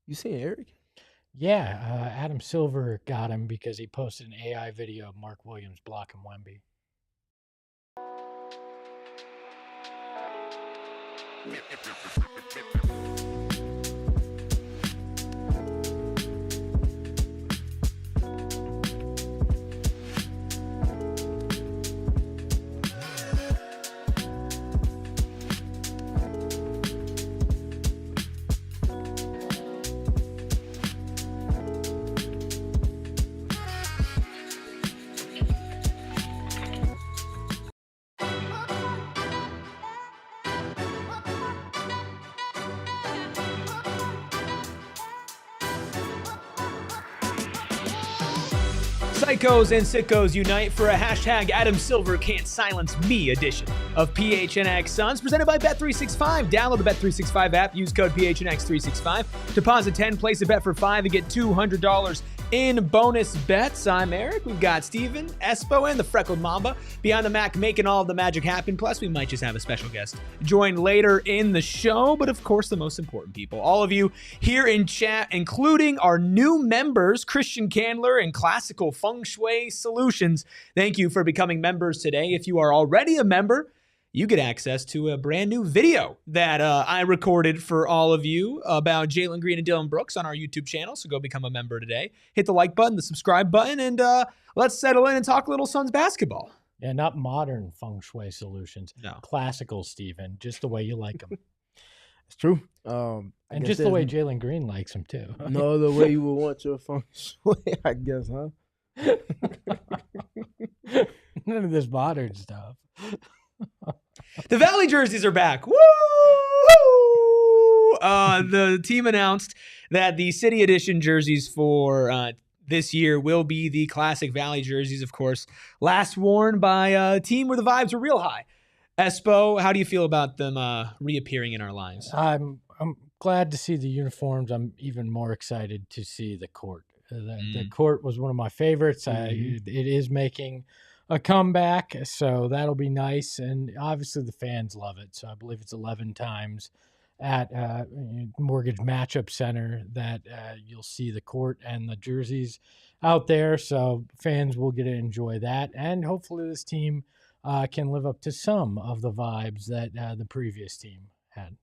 You seen Eric? Yeah, Adam Silver got him because he posted an AI video of Mark Williams blocking Wemby. Psychos and sickos unite for a hashtag Adam Silver Can't Silence Me edition of PHNX Suns, presented by Bet365. Download the Bet365 app, use code PHNX365. Deposit 10, place a bet for 5, and get $200 in bonus bets. I'm Eric. We've got Steven, Espo, and the Freckled Mamba behind the Mac making all of the magic happen. Plus, we might just have a special guest join later in the show. But of course, the most important people, all of you here in chat, including our new members, Christian Candler and Classical Feng Shui Solutions. Thank you for becoming members today. If you are already a member, you get access to a brand new video that I recorded for all of you about Jalen Green and Dylan Brooks on our YouTube channel. So go become a member today. Hit the like button, the subscribe button, and let's settle in and talk a little Suns basketball. Yeah, not modern feng shui solutions. No. Classical, Steven, just the way you like them. It's true. And just the way Jalen Green likes them, too. No other way you would want your feng shui, I guess, huh? None of this modern stuff. The Valley jerseys are back. Woo! The team announced that the City Edition jerseys for this year will be the classic Valley jerseys, of course, last worn by a team where the vibes were real high. Espo, how do you feel about them reappearing in our lives? I'm glad to see the uniforms. I'm even more excited to see the court. The court was one of my favorites. It is making a comeback, so that'll be nice. And obviously the fans love it. So I believe it's 11 times at Mortgage Matchup Center that you'll see the court and the jerseys out there. So fans will get to enjoy that. And hopefully this team can live up to some of the vibes that the previous team had.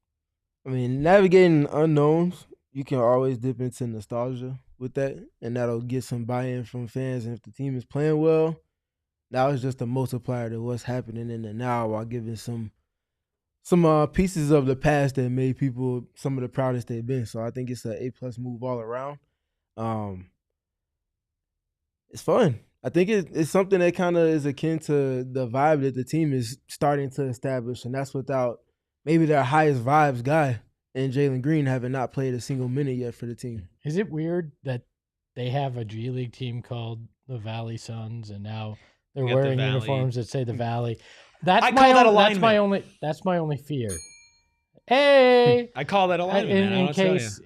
I mean, navigating unknowns, you can always dip into nostalgia with that, and that'll get some buy-in from fans. And if the team is playing well, now it's just a multiplier to what's happening in the now, while giving some pieces of the past that made people some of the proudest they've been. So I think it's an A+ move all around. It's fun. I think it's something that kind of is akin to the vibe that the team is starting to establish, and that's without maybe their highest vibes guy and Jalen Green having not played a single minute yet for the team. Is it weird that they have a G League team called the Valley Suns, and now they're wearing uniforms that say the Valley? That's my only fear. Hey, I call that alignment. In case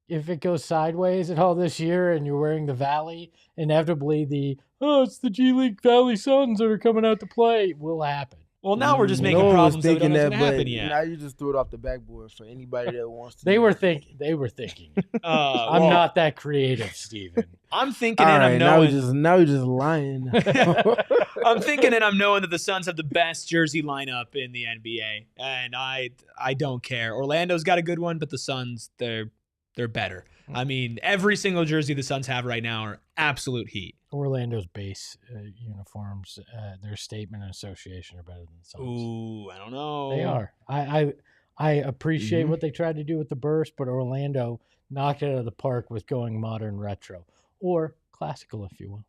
if it goes sideways at all this year, and you're wearing the Valley, inevitably it's the G League Valley Suns that are coming out to play will happen. Well, now we're just making problems that don't know what's going to happen yet. Now you just threw it off the backboard for anybody that wants to. They were thinking. I'm not that creative, Steven. I'm thinking, and I'm knowing. Now you're just lying. I'm thinking, and I'm knowing that the Suns have the best jersey lineup in the NBA, and I don't care. Orlando's got a good one, but the Suns, they're better. I mean, every single jersey the Suns have right now are absolute heat. Orlando's base uniforms, their statement and association are better than the Suns. Ooh, I don't know. They are. I appreciate what they tried to do with the burst, but Orlando knocked it out of the park with going modern retro or classical, if you will.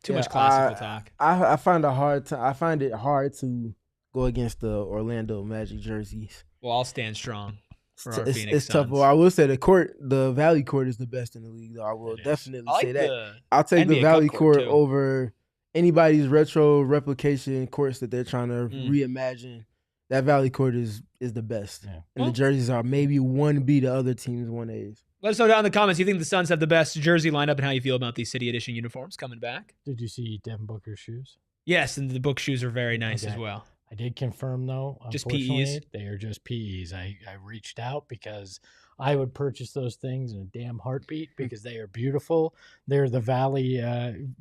Too much classical talk. I find it hard to go against the Orlando Magic jerseys. Well, I'll stand strong. It's tough. Well, I will say the Valley Court is the best in the league, though. I will definitely say that. I'll take the Valley Court over anybody's retro replication courts that they're trying to reimagine. That Valley Court is the best. Yeah. And the jerseys are maybe 1B to other teams 1As. Let us know down in the comments. You think the Suns have the best jersey lineup, and how you feel about these City Edition uniforms coming back? Did you see Devin Booker's shoes? Yes, and the Book shoes are very nice as well. I did confirm, though, Just unfortunately, PEs? they are just PEs. I reached out because I would purchase those things in a damn heartbeat because they are beautiful. They're the Valley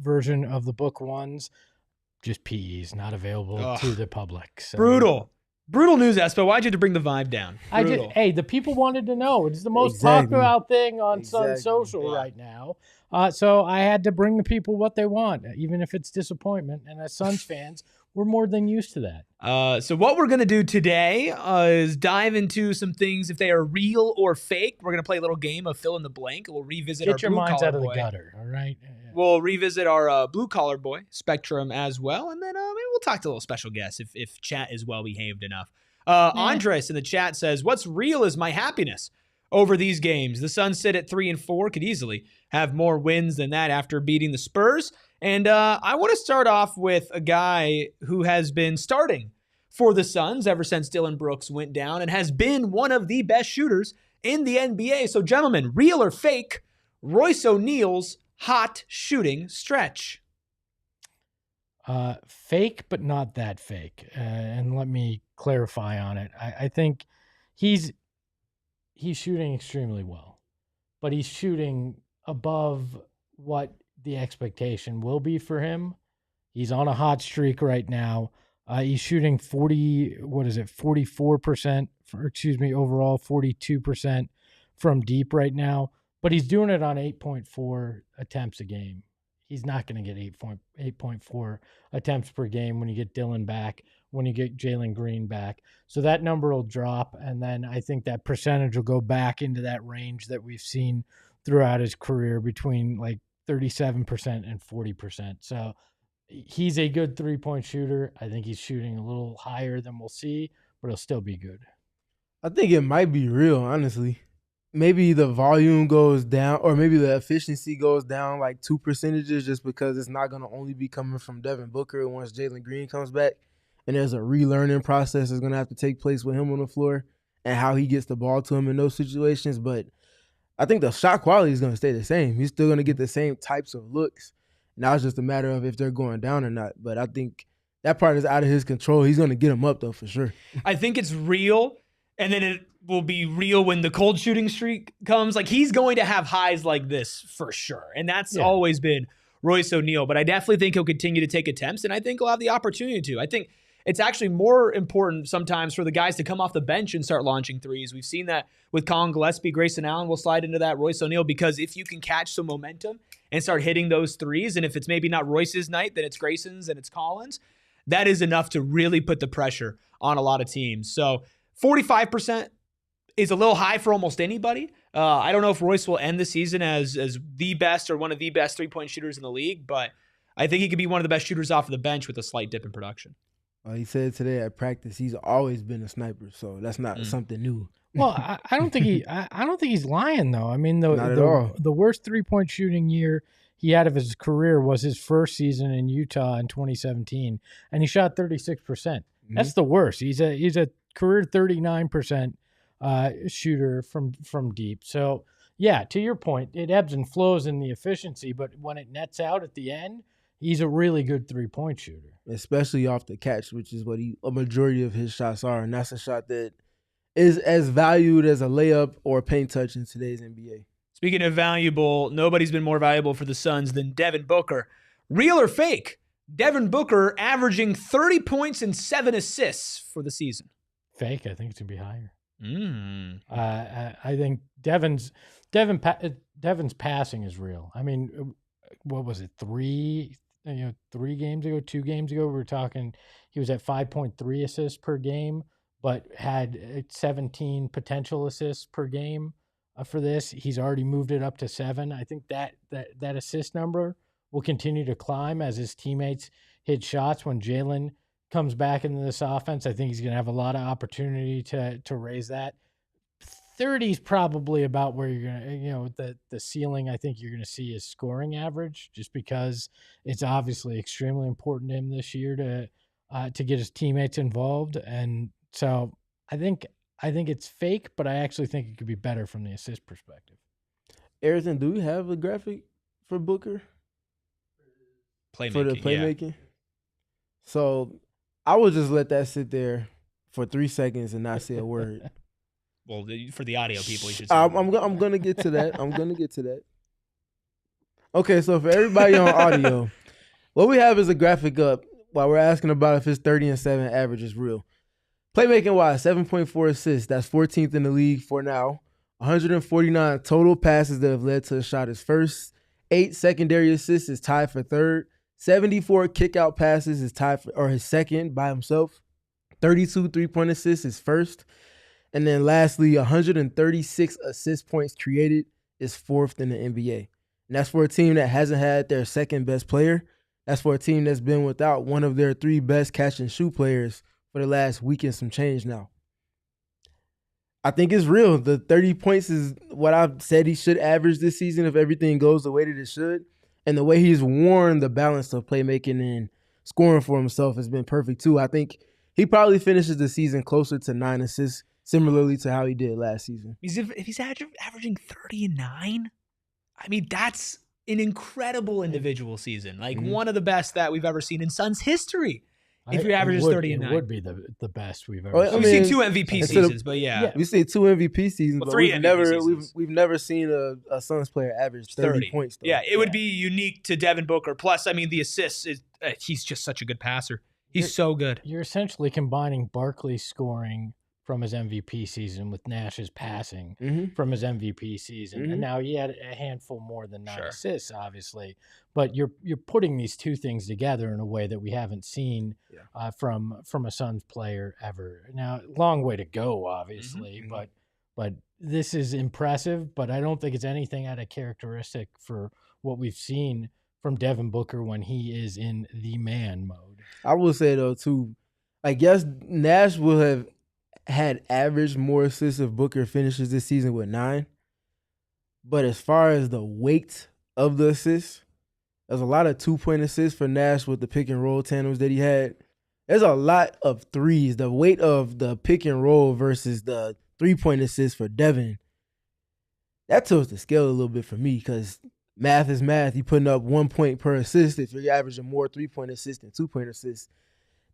version of the book ones. Just PEs, not available to the public. So. Brutal news, Espo. Why'd you have to bring the vibe down? Hey, the people wanted to know. It's the most talked about thing on Sun Social right now. So I had to bring the people what they want, even if it's disappointment. And as Suns fans, we're more than used to that. So what we're going to do today is dive into some things, if they are real or fake. We're going to play a little game of fill in the blank. We'll revisit our blue collar boy. Get your minds out of the gutter, all right? We'll revisit our blue collar boy, Spectrum, as well. And then maybe we'll talk to a little special guest if chat is well behaved enough. Andres in the chat says, what's real is my happiness over these games. The Suns sit at 3-4, could easily have more wins than that after beating the Spurs. And I want to start off with a guy who has been starting for the Suns ever since Dillon Brooks went down and has been one of the best shooters in the NBA. So, gentlemen, real or fake, Royce O'Neal's hot shooting stretch? Fake, but not that fake. And let me clarify on it. I think he's shooting extremely well, but he's shooting above what the expectation will be for him. He's on a hot streak right now. He's shooting 44%, overall 42% from deep right now, but he's doing it on 8.4 attempts a game. He's not going to get 8.4 attempts per game when you get Dillon back, when you get Jalen Green back. So that number will drop, and then I think that percentage will go back into that range that we've seen throughout his career between like 37% and 40%. So he's a good three-point shooter. I think he's shooting a little higher than we'll see, but he'll still be good. I think it might be real, honestly. Maybe the volume goes down, or maybe the efficiency goes down like 2 percentages just because it's not going to only be coming from Devin Booker once Jalen Green comes back. And there's a relearning process that's going to have to take place with him on the floor and how he gets the ball to him in those situations. But I think the shot quality is going to stay the same. He's still going to get the same types of looks. Now it's just a matter of if they're going down or not. But I think that part is out of his control. He's going to get them up, though, for sure. I think it's real, and then it will be real when the cold shooting streak comes. Like, he's going to have highs like this for sure, and that's always been Royce O'Neal. But I definitely think he'll continue to take attempts, and I think he'll have the opportunity to. I think it's actually more important sometimes for the guys to come off the bench and start launching threes. We've seen that with Colin Gillespie. Grayson Allen will slide into that, Royce O'Neal, because if you can catch some momentum and start hitting those threes, and if it's maybe not Royce's night, then it's Grayson's and it's Colin's, that is enough to really put the pressure on a lot of teams. So 45% is a little high for almost anybody. I don't know if Royce will end the season as the best or one of the best three-point shooters in the league, but I think he could be one of the best shooters off of the bench with a slight dip in production. He said today at practice he's always been a sniper, so that's not something new. Well, I don't think he's lying though. I mean, not at all. The worst 3-point shooting year he had of his career was his first season in Utah in 2017, and he shot 36%. Mm-hmm. That's the worst. He's a career 39% shooter from deep. So yeah, to your point, it ebbs and flows in the efficiency, but when it nets out at the end, he's a really good 3-point shooter. Especially off the catch, which is what a majority of his shots are. And that's a shot that is as valued as a layup or a paint touch in today's NBA. Speaking of valuable, nobody's been more valuable for the Suns than Devin Booker. Real or fake? Devin Booker averaging 30 points and 7 assists for the season. Fake. I think it's going to be higher. I think Devin's passing is real. I mean, what was it? 2 games ago, we were talking, he was at 5.3 assists per game, but had 17 potential assists per game for this. He's already moved it up to 7. I think that assist number will continue to climb as his teammates hit shots. When Jalen comes back into this offense, I think he's going to have a lot of opportunity to raise that. 30 is probably about where you're going to, the ceiling I think you're going to see is scoring average, just because it's obviously extremely important to him this year to get his teammates involved. And so I think it's fake, but I actually think it could be better from the assist perspective. Ayrton, do we have a graphic for Booker? Playmaking, for the playmaking? Yeah. So I would just let that sit there for 3 seconds and not say a word. Well, for the audio people, you should say I'm going to get to that. Okay, so for everybody on audio, what we have is a graphic up while we're asking about if his 30-7 average is real. Playmaking-wise, 7.4 assists. That's 14th in the league for now. 149 total passes that have led to a shot is first. 8 secondary assists is tied for third. 74 kick-out passes is tied for, or his second by himself. 32 three-point assists is first. And then lastly, 136 assist points created is fourth in the NBA. And that's for a team that hasn't had their second best player. That's for a team that's been without one of their 3 best catch-and-shoot players for the last week and some change now. I think it's real. The 30 points is what I've said he should average this season if everything goes the way that it should. And the way he's worn the balance of playmaking and scoring for himself has been perfect too. I think he probably finishes the season closer to 9 assists, similarly to how he did last season. If he's averaging 30 and 9, I mean, that's an incredible individual season. Like one of the best that we've ever seen in Suns history. If he averages 30 and 9. It would be the best we've ever seen. We've seen 2 MVP seasons, but yeah. We see 2 MVP seasons, Well, but 3 MVP seasons. we've never seen a Suns player average 30 points. Though. Yeah, it would be unique to Devin Booker. Plus, I mean, the assists, he's just such a good passer. He's so good. You're essentially combining Barkley's scoring from his MVP season with Nash's passing from his MVP season. And now he had a handful more than 9 assists, obviously. But you're putting these two things together in a way that we haven't seen from a Suns player ever. Now, long way to go, obviously, but this is impressive. But I don't think it's anything out of characteristic for what we've seen from Devin Booker when he is in the man mode. I will say, though, too, I guess Nash will have had averaged more assists if Booker finishes this season with 9. But as far as the weight of the assists, there's a lot of 2-point assists for Nash with the pick and roll tandems that he had. There's a lot of threes. The weight of the pick and roll versus the 3-point assists for Devin, that tilts the scale a little bit for me because math is math. You're putting up 1 point per assist. If you're averaging more 3-point assists than 2-point assists,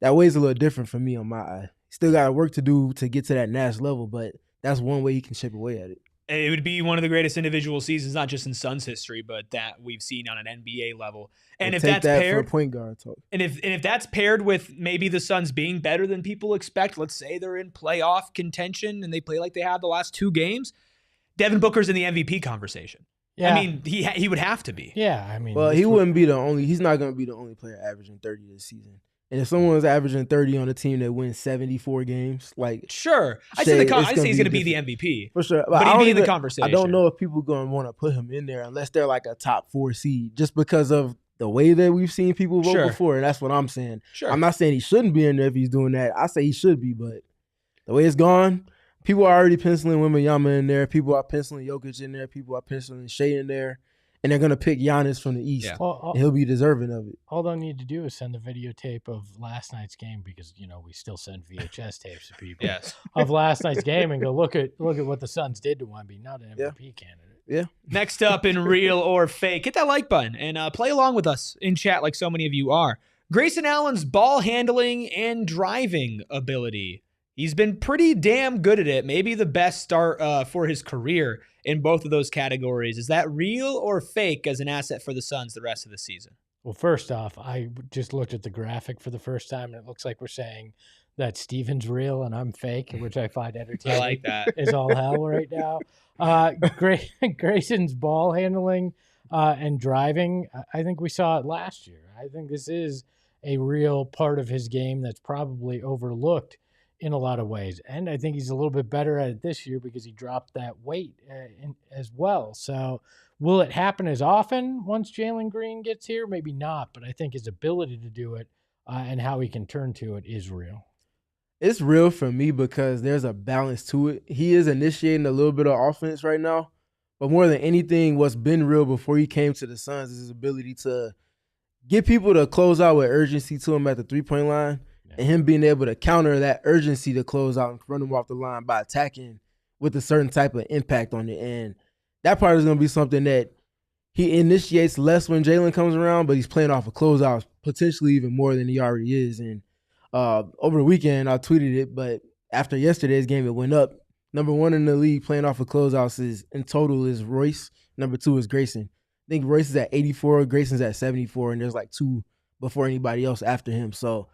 that weighs a little different for me on my eye. Still got work to do to get to that Nash level, but that's one way you can chip away at it. It would be one of the greatest individual seasons, not just in Suns history, but that we've seen on an NBA level. And if that's paired, for point guard talk. And if that's paired with maybe the Suns being better than people expect, let's say they're in playoff contention and they play like they had the last 2 games, Devin Booker's in the MVP conversation. Yeah. I mean, he would have to be. Yeah, I mean, well, he wouldn't be the only. He's not going to be the only player averaging 30 this season. And if someone's averaging 30 on a team that wins 74 games, like sure, I'd say he's going to be the MVP for sure. But he'd be in the conversation. I don't know if people are going to want to put him in there unless they're like a top 4 seed, just because of the way that we've seen people vote before. And that's what I'm saying. Sure. I'm not saying he shouldn't be in there if he's doing that. I say he should be, but the way it's gone, people are already penciling Wembanyama in there. People are penciling Jokic in there. People are penciling Shea in there. And they're going to pick Giannis from the East. Yeah. And he'll be deserving of it. All they'll need to do is send a videotape of last night's game because, we still send VHS tapes to people of last night's game and go, look at what the Suns did to Wemby, not an MVP candidate. Yeah. Next up in Real or Fake, hit that like button and play along with us in chat like so many of you are. Grayson Allen's ball handling and driving ability. He's been pretty damn good at it. Maybe the best start for his career in both of those categories. Is that real or fake as an asset for the Suns the rest of the season? Well, first off, I just looked at the graphic for the first time, and it looks like we're saying that Steven's real and I'm fake, which I find entertaining. I like that. Is all hell right now. Grayson's ball handling and driving, I think we saw it last year. I think this is a real part of his game that's probably overlooked in a lot of ways. And I think he's a little bit better at it this year because he dropped that weight as well. So will it happen as often once Jalen Green gets here? Maybe not, but I think his ability to do it and how he can turn to it is real. It's real for me because there's a balance to it. He is initiating a little bit of offense right now, but more than anything, what's been real before he came to the Suns is his ability to get people to close out with urgency to him at the 3-point line. And him being able to counter that urgency to close out and run him off the line by attacking with a certain type of impact on it. And that part is going to be something that he initiates less when Jalen comes around, but he's playing off of closeouts potentially even more than he already is. And Over the weekend, I tweeted it, but after yesterday's game, it went up. Number 1 in the league playing off of closeouts in total is Royce. Number 2 is Grayson. I think Royce is at 84, Grayson's at 74, and there's like 2 before anybody else after him. So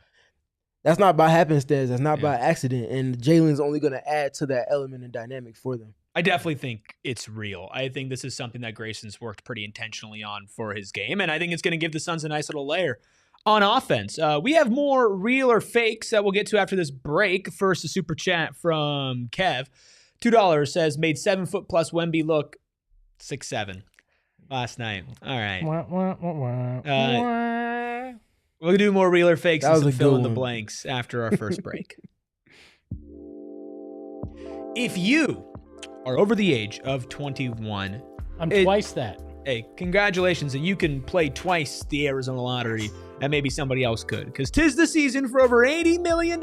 that's not by happenstance. That's not by accident. And Jalen's only going to add to that element and dynamic for them. I definitely think it's real. I think this is something that Grayson's worked pretty intentionally on for his game, and I think it's going to give the Suns a nice little layer on offense. We have more real or fakes that we'll get to after this break. First, a super chat from Kev. $2 says, made 7-foot plus Wemby look 6'7" last night. All right. We'll do more real or fakes and some fill in the blanks after our first break. If you are over the age of 21, I'm twice that. Hey, congratulations that you can play twice the Arizona Lottery and maybe somebody else could, because 'tis the season for over $80 million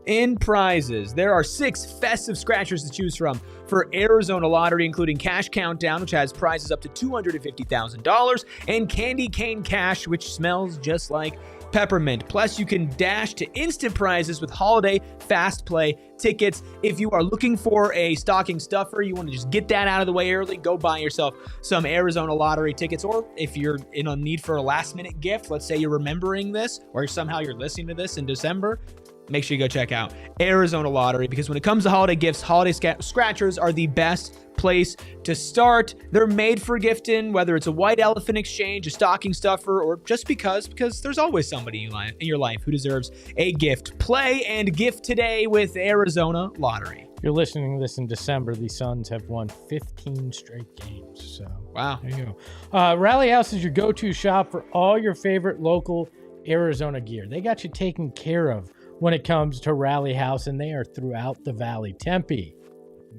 in prizes. There are 6 festive scratchers to choose from for Arizona Lottery, including Cash Countdown, which has prizes up to $250,000, and Candy Cane Cash, which smells just like peppermint. Plus, you can dash to instant prizes with holiday fast play tickets. If you are looking for a stocking stuffer, you want to just get that out of the way early, go buy yourself some Arizona Lottery tickets. Or if you're in a need for a last minute gift, let's say you're remembering this or somehow you're listening to this in December, make sure you go check out Arizona Lottery, because when it comes to holiday gifts, holiday scratchers are the best place to start. They're made for gifting, whether it's a white elephant exchange, a stocking stuffer, or just because there's always somebody in your life who deserves a gift. Play and gift today with Arizona Lottery. If you're listening to this in December, the Suns have won 15 straight games. So wow. There you go. Rally House is your go-to shop for all your favorite local Arizona gear. They got you taken care of when it comes to Rally House, and they are throughout the valley. Tempe,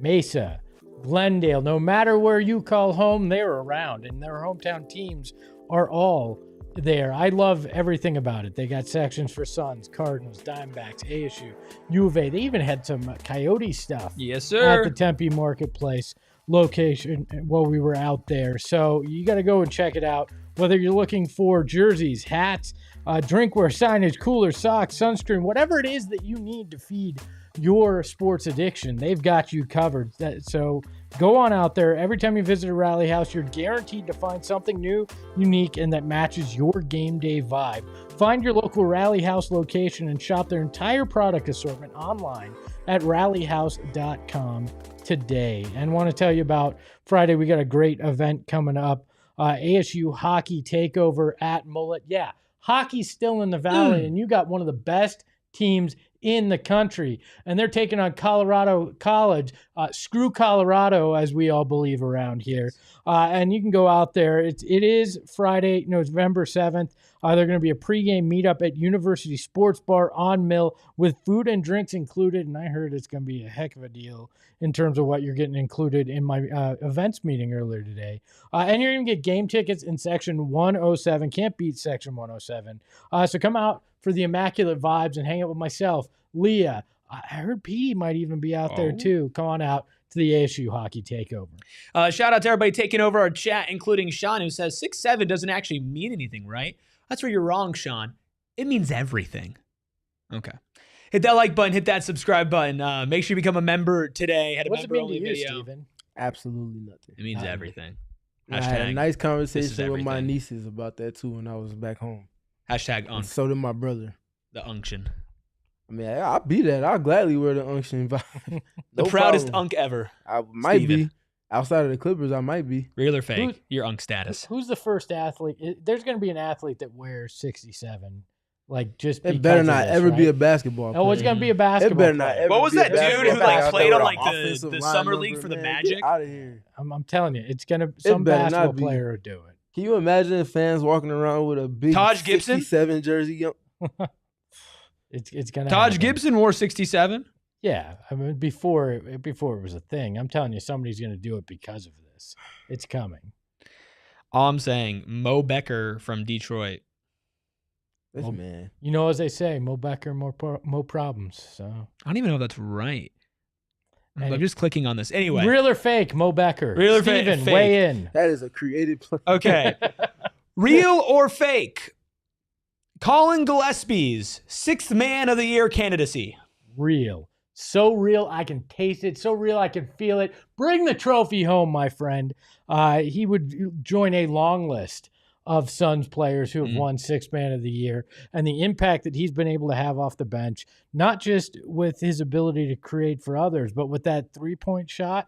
Mesa, Glendale, no matter where you call home, they're around, and their hometown teams are all there. I love everything about it. They got sections for Suns, Cardinals, Diamondbacks, ASU, U of A. They even had some Coyote stuff. Yes, sir. At the Tempe Marketplace location while we were out there. So you got to go and check it out. Whether you're looking for jerseys, hats, drinkware, signage, coolers, socks, sunscreen, whatever it is that you need to feed your sports addiction, they've got you covered. So go on out there. Every time you visit a Rally House, you're guaranteed to find something new, unique, and that matches your game day vibe. Find your local Rally House location and shop their entire product assortment online at rallyhouse.com today. And want to tell you about Friday, we got a great event coming up. ASU Hockey Takeover at Mullet. Yeah, hockey's still in the Valley, and you got one of the best teams in the country, and they're taking on Colorado College. Screw Colorado, as we all believe around here. And you can go out there. It is Friday, November 7th. They're going to be a pregame meetup at University Sports Bar on Mill with food and drinks included, and I heard it's going to be a heck of a deal in terms of what you're getting included in my events meeting earlier today. And you're going to get game tickets in Section 107. Can't beat Section 107. So come out for the immaculate vibes and hang out with myself, Leah. I heard Petey might even be out there too. Come on out to the ASU Hockey Takeover. Shout out to everybody taking over our chat, including Sean, who says 6'7" doesn't actually mean anything, right? That's where you're wrong, Sean. It means everything. Okay. Hit that like button. Hit that subscribe button. Make sure you become a member today. Had a What's it mean to you, video. Steven? Absolutely nothing. It means everything. I had a nice conversation with my everything. nieces about that too when I was back home. Hashtag And so did my brother. the unction. I mean, I'll be that. I'll gladly wear the unction. The proudest unk ever. I might Steven. be. Outside of the Clippers, I might be. Real or fake? Your unk status. Who's the first athlete? There's going to be an athlete that wears 67. Like, just It better not ever be a basketball player. Oh, it's going to be a basketball It better not player. ever What was be a that dude basketball who player like out played there on with like an offensive the line summer number, league for the man. Magic? Get out of here. I'm telling you, it's going to some better not basketball be. player will do it. Can you imagine fans walking around with a big Taj Gibson? 67 jersey? It's going to Taj Gibson wore 67. Yeah, I mean before it was a thing. I'm telling you, somebody's going to do it because of this. It's coming. All I'm saying, Mo Becker from Detroit. This man. You know, as they say, Mo Becker, more problems. So I don't even know if that's right. Hey. I'm just clicking on this. Anyway. real or fake, Mo Becker? Real or Steven, fake? weigh in. That is a creative play. Okay. Real or fake? Colin Gillespie's 6th Man of the Year candidacy. Real. So real, I can taste it. So real, I can feel it. Bring the trophy home, my friend. He would join a long list of Suns players who have won 6th Man of the Year, and the impact that he's been able to have off the bench, not just with his ability to create for others, but with that three-point shot.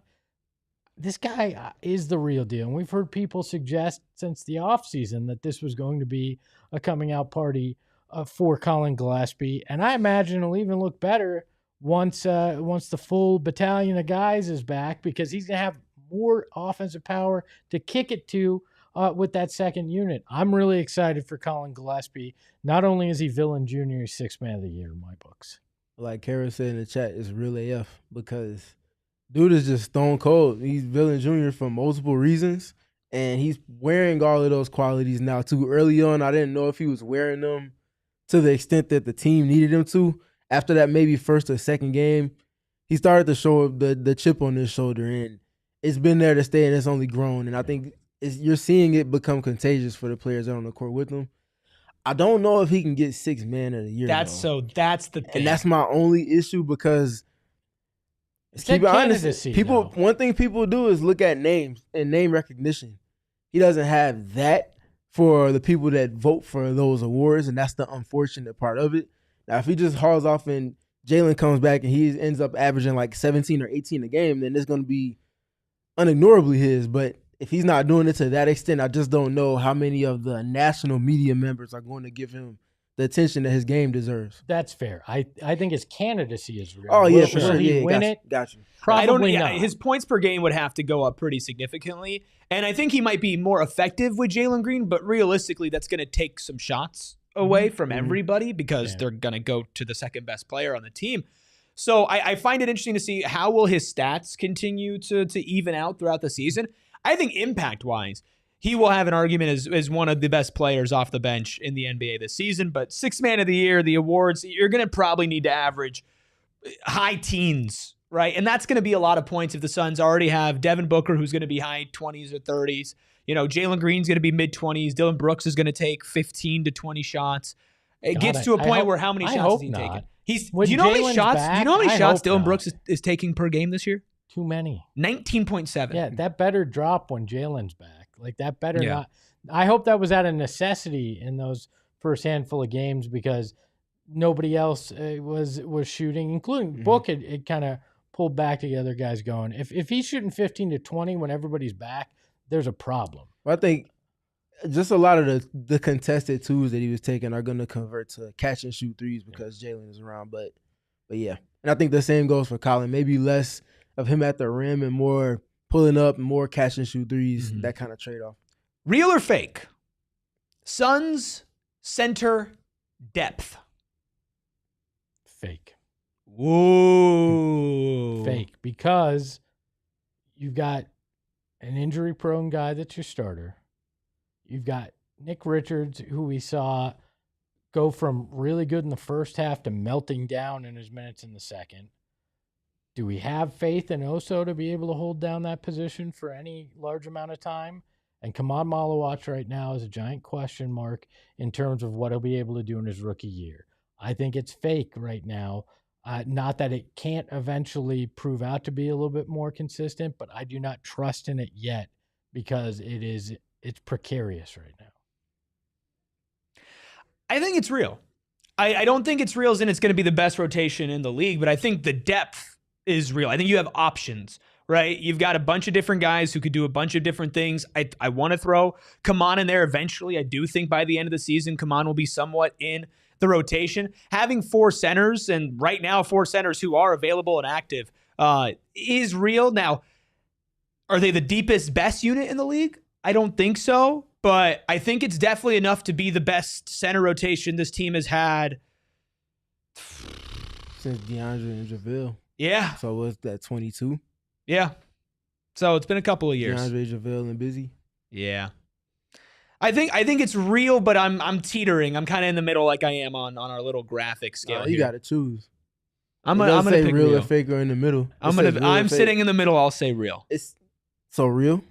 This guy is the real deal. And we've heard people suggest since the offseason that this was going to be a coming out party for Colin Gillespie. And I imagine it'll even look better once the full battalion of guys is back, because he's going to have more offensive power to kick it to with that second unit. I'm really excited for Colin Gillespie. Not only is he Villain Jr., he's 6th Man of the Year in my books. Like Kara said in the chat, it's real AF, because dude is just stone cold. He's Villain Jr. for multiple reasons, and he's wearing all of those qualities now too. Early on, I didn't know if he was wearing them to the extent that the team needed him to. After that, maybe first or second game, he started to show the chip on his shoulder, and it's been there to stay, and it's only grown. And I think you're seeing it become contagious for the players out on the court with him. I don't know if he can get 6th Man of the Year. That's the thing. And that's my only issue, because keep it honest, one thing people do is look at names and name recognition. He doesn't have that for the people that vote for those awards, and that's the unfortunate part of it. Now, if he just hauls off and Jalen comes back and he ends up averaging like 17 or 18 a game, then it's going to be unignorably his. But if he's not doing it to that extent, I just don't know how many of the national media members are going to give him the attention that his game deserves. That's fair. I think his candidacy is real. Oh, yeah, for Will sure. he Yeah, win it? Got you. Probably not. His points per game would have to go up pretty significantly. And I think he might be more effective with Jalen Green, but realistically, that's going to take some shots away from everybody, because they're going to go to the second best player on the team. So I find it interesting to see how will his stats continue to even out throughout the season. I think impact-wise, he will have an argument as one of the best players off the bench in the NBA this season. But 6th Man of the Year, the awards, you're going to probably need to average high teens, right? And that's going to be a lot of points if the Suns already have Devin Booker, who's going to be high 20s or 30s. You know, Jalen Green's going to be mid-20s. Dylan Brooks is going to take 15 to 20 shots. It gets to a point where how many shots is he taking? Do you know how many shots? Do you know how many shots Dylan Brooks is taking per game this year? Too many. 19.7. Yeah, that better drop when Jalen's back. Like, that better not. I hope that was out of necessity in those first handful of games, because nobody else was shooting, including Book had kind of pulled back to the other guys going. If he's shooting 15 to 20 when everybody's back, there's a problem. Well, I think just a lot of the contested twos that he was taking are going to convert to catch and shoot threes because Jalen is around. But yeah. And I think the same goes for Colin. Maybe less of him at the rim and more pulling up, more catch and shoot threes, that kind of trade-off. Real or fake? Suns center depth. Fake. Whoa. Fake, because you've got an injury-prone guy that's your starter. You've got Nick Richards, who we saw go from really good in the first half to melting down in his minutes in the second. Do we have faith in Oso to be able to hold down that position for any large amount of time? And Kamad Malawach right now is a giant question mark in terms of what he'll be able to do in his rookie year. I think it's fake right now. Not that it can't eventually prove out to be a little bit more consistent, but I do not trust in it yet because it's precarious right now. I think it's real. I don't think it's real as in it's going to be the best rotation in the league, but I think the depth is real. I think you have options, right? You've got a bunch of different guys who could do a bunch of different things. I want to throw Kaman in there eventually. I do think by the end of the season, Kaman will be somewhat in the rotation. Having four centers, and right now 4 centers who are available and active, is real. Now, are they the deepest, best unit in the league? I don't think so, but I think it's definitely enough to be the best center rotation this team has had since DeAndre and JaVale. Yeah. So what's that, 22? Yeah. So it's been a couple of years. DeAndre, JaVale, and Busy. Yeah. I think it's real, but I'm teetering. I'm kind of in the middle, like I am on our little graphic scale. You got to choose. I'm gonna say pick real or fake or in the middle. I'm sitting in the middle. I'll say real. It's so real.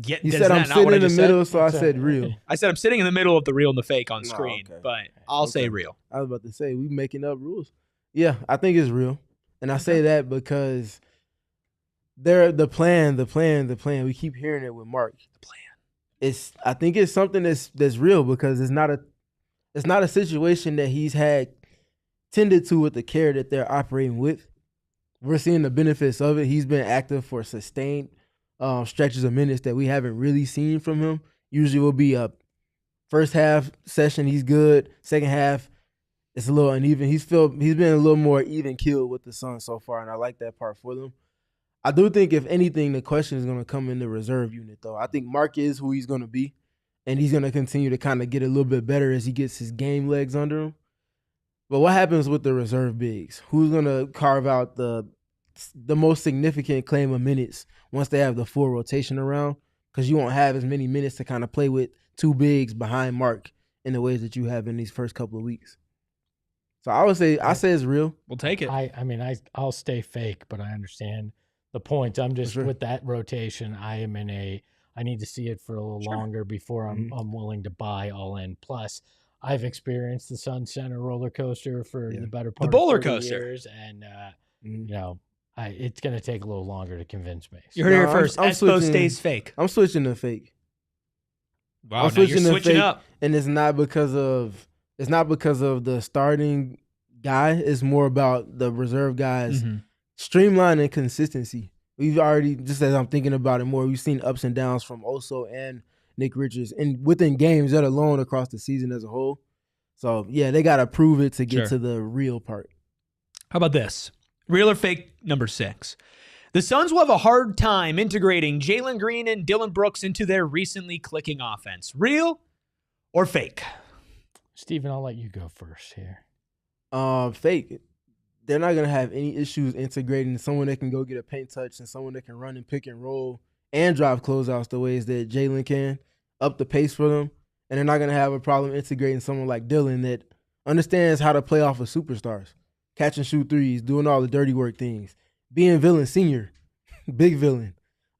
He said I'm sitting in the middle, so I said real. I said I'm sitting in the middle of the real and the fake on screen, but I'll say real. I was about to say, we making up rules. Yeah, I think it's real. And I say that because the plan. We keep hearing it with Mark. The plan. I think it's something that's real because it's not a situation that he's had tended to with the care that they're operating with. We're seeing the benefits of it. He's been active for sustained stretches of minutes that we haven't really seen from him. Usually will be a first half session, he's good. Second half, it's a little uneven. He's been a little more even keeled with the Suns so far, and I like that part for them. I do think, if anything, the question is going to come in the reserve unit, though. I think Mark is who he's going to be, and he's going to continue to kind of get a little bit better as he gets his game legs under him. But what happens with the reserve bigs? Who's going to carve out the most significant claim of minutes once they have the full rotation around? Because you won't have as many minutes to kind of play with two bigs behind Mark in the ways that you have in these first couple of weeks. So I say it's real. We'll take it. I'll stay fake, but I understand the point. I'm just with that rotation. I need to see it for a little longer before I'm willing to buy all in. Plus, I've experienced the Sun Center roller coaster for the better part of 30 coaster. Years, and it's going to take a little longer to convince me. You heard it here first. Espo stays fake. I'm switching to fake. Wow, now you're switching up, and it's not because of the starting guy. It's more about the reserve guys streamline and consistency. We've already, just as I'm thinking about it more, we've seen ups and downs from Oso and Nick Richards, and within games, let alone across the season as a whole. So yeah, they got to prove it to get to the real part. How about this? Real or fake, number 6. The Suns will have a hard time integrating Jalen Green and Dillon Brooks into their recently clicking offense. Real or fake? Steven, I'll let you go first here. Fake. They're not going to have any issues integrating someone that can go get a paint touch and someone that can run and pick and roll and drive closeouts the ways that Jalen can, up the pace for them. And they're not going to have a problem integrating someone like Dillon that understands how to play off of superstars, catch and shoot threes, doing all the dirty work things, being villain senior, big villain.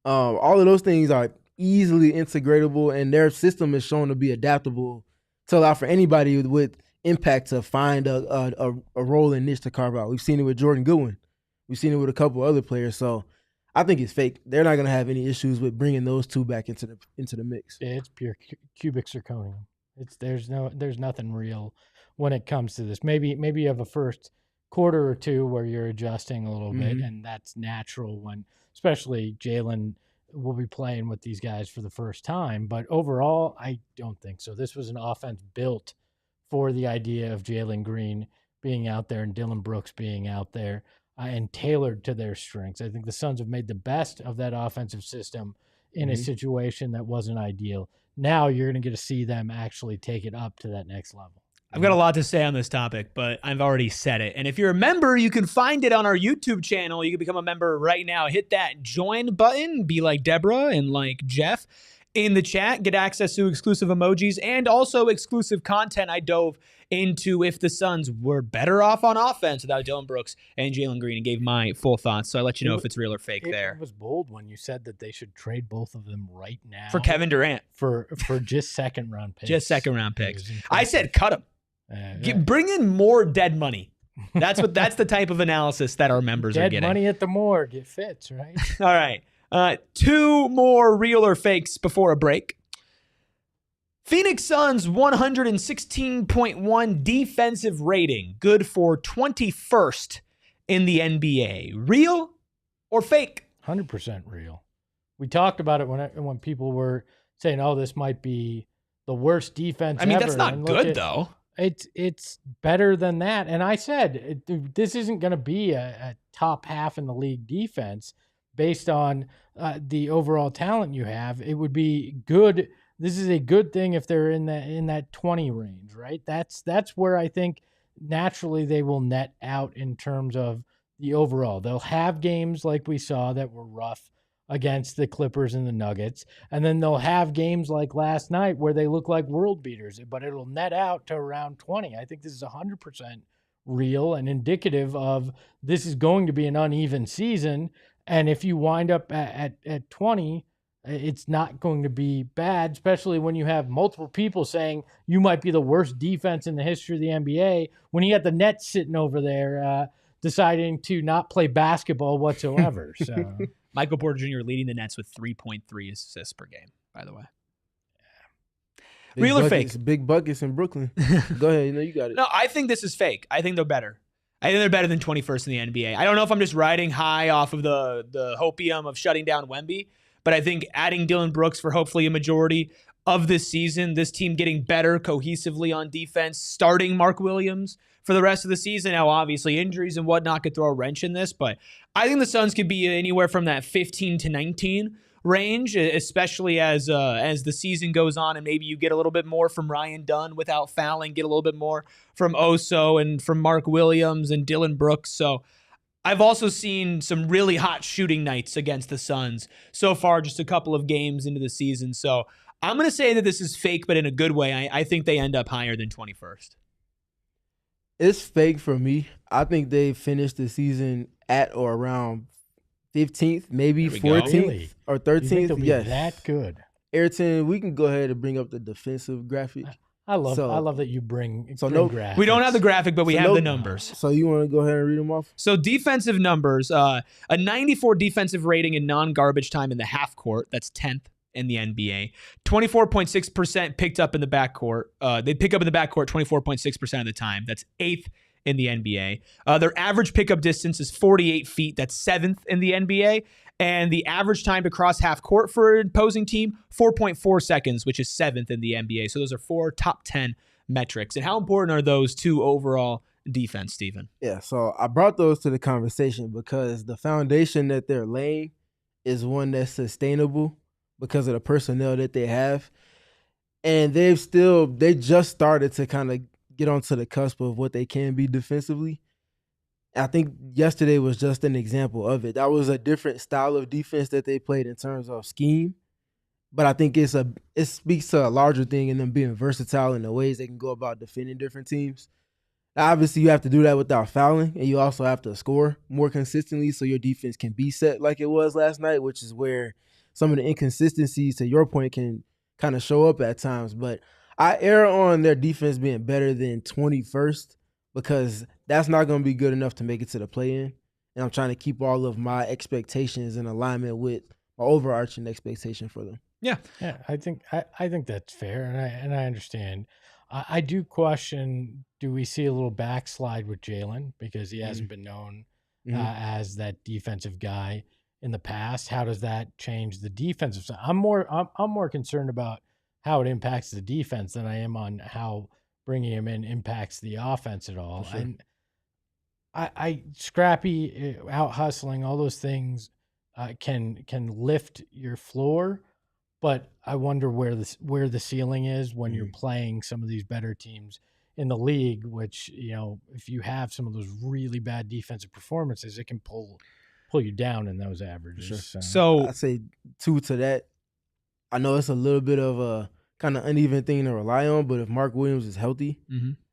All of those things are easily integratable, and their system is shown to be adaptable to allow for anybody with impact to find a role and niche to carve out. We've seen it with Jordan Goodwin. We've seen it with a couple other players. So I think it's fake. They're not going to have any issues with bringing those two back into the mix. Yeah, it's pure cubic zirconium. There's nothing real when it comes to this. Maybe you have a first quarter or two where you're adjusting a little bit, and that's natural when, especially Jalen will be playing with these guys for the first time. But overall, I don't think so. This was an offense built for the idea of Jalen Green being out there and Dillon Brooks being out there and tailored to their strengths. I think the Suns have made the best of that offensive system in a situation that wasn't ideal. Now you're going to get to see them actually take it up to that next level. I've got a lot to say on this topic, but I've already said it. And if you're a member, you can find it on our YouTube channel. You can become a member right now. Hit that join button. Be like Deborah and like Jeff in the chat. Get access to exclusive emojis and also exclusive content. I dove into if the Suns were better off on offense without Dillon Brooks and Jalen Green and gave my full thoughts. So I let you know if it's real or fake there. It was bold when you said that they should trade both of them right now. For Kevin Durant. For just second-round picks. Just second-round picks. I said cut them. Bring in more dead money. That's the type of analysis that our members are getting. Dead money at the morgue. It fits, right? All right. 2 more real or fakes before a break. Phoenix Suns 116.1 defensive rating, good for 21st in the NBA. Real or fake? 100% real. We talked about it when people were saying, "Oh, this might be the worst defense." I mean, that's not good though. It's better than that. And I said, this isn't going to be a top half in the league defense based on the overall talent you have. It would be good. This is a good thing if they're in that 20 range, right? That's where I think naturally they will net out in terms of the overall. They'll have games like we saw that were rough against the Clippers and the Nuggets. And then they'll have games like last night where they look like world beaters, but it'll net out to around 20. I think this is 100% real and indicative of this is going to be an uneven season. And if you wind up at 20, it's not going to be bad, especially when you have multiple people saying you might be the worst defense in the history of the NBA when you got the Nets sitting over there deciding to not play basketball whatsoever. So Michael Porter Jr. leading the Nets with 3.3 assists per game, by the way. Real or fake? Big buckets in Brooklyn. Go ahead. You got it. No, I think this is fake. I think they're better. I think they're better than 21st in the NBA. I don't know if I'm just riding high off of the hopium of shutting down Wemby, but I think adding Dillon Brooks for hopefully a majority of this season, this team getting better cohesively on defense, starting Mark Williams for the rest of the season. Now, obviously, injuries and whatnot could throw a wrench in this, but I think the Suns could be anywhere from that 15 to 19 range, especially as the season goes on, and maybe you get a little bit more from Ryan Dunn without fouling, get a little bit more from Oso and from Mark Williams and Dillon Brooks. So I've also seen some really hot shooting nights against the Suns so far, just a couple of games into the season. So I'm going to say that this is fake, but in a good way. I think they end up higher than 21st. It's fake for me. I think they finished the season at or around 15th, maybe 14th Really? or you think 13th. they'll be Yes. that good? Ayrton, we can go ahead and bring up the defensive graphic. I love that you bring graphics. We don't have the graphic, but we So have no- the numbers. So you want to go ahead and read them off? So defensive numbers, a 94 defensive rating in non-garbage time in the half court. That's 10th in the NBA. 24.6% picked up in the backcourt. They pick up in the backcourt 24.6% of the time. That's 8th in the NBA. Their average pickup distance is 48 feet. That's 7th in the NBA. And the average time to cross half court for an opposing team, 4.4 seconds, which is 7th in the NBA. So those are 4 top 10 metrics. And how important are those to overall defense, Stephen? Yeah, so I brought those to the conversation because the foundation that they're laying is one that's sustainable because of the personnel that they have. And they just started to kind of get onto the cusp of what they can be defensively. I think yesterday was just an example of it. That was a different style of defense that they played in terms of scheme. But I think it speaks to a larger thing in them being versatile in the ways they can go about defending different teams. Now, obviously, you have to do that without fouling, and you also have to score more consistently so your defense can be set like it was last night, which is where some of the inconsistencies, to your point, can kind of show up at times. But I err on their defense being better than 21st because that's not going to be good enough to make it to the play-in. And I'm trying to keep all of my expectations in alignment with my overarching expectation for them. Yeah, I think that's fair, and I understand. I do question: do we see a little backslide with Jalen because he hasn't been known as that defensive guy in the past? How does that change the defensive side? I'm more concerned about how it impacts the defense than I am on how bringing him in impacts the offense at all. Sure. And I scrappy, out hustling, all those things can lift your floor. But I wonder where the ceiling is when you're playing some of these better teams in the league, which, if you have some of those really bad defensive performances, it can pull you down in those averages. Sure. So I'd say two to that. I know it's a little bit of a kind of uneven thing to rely on, but if Mark Williams is healthy,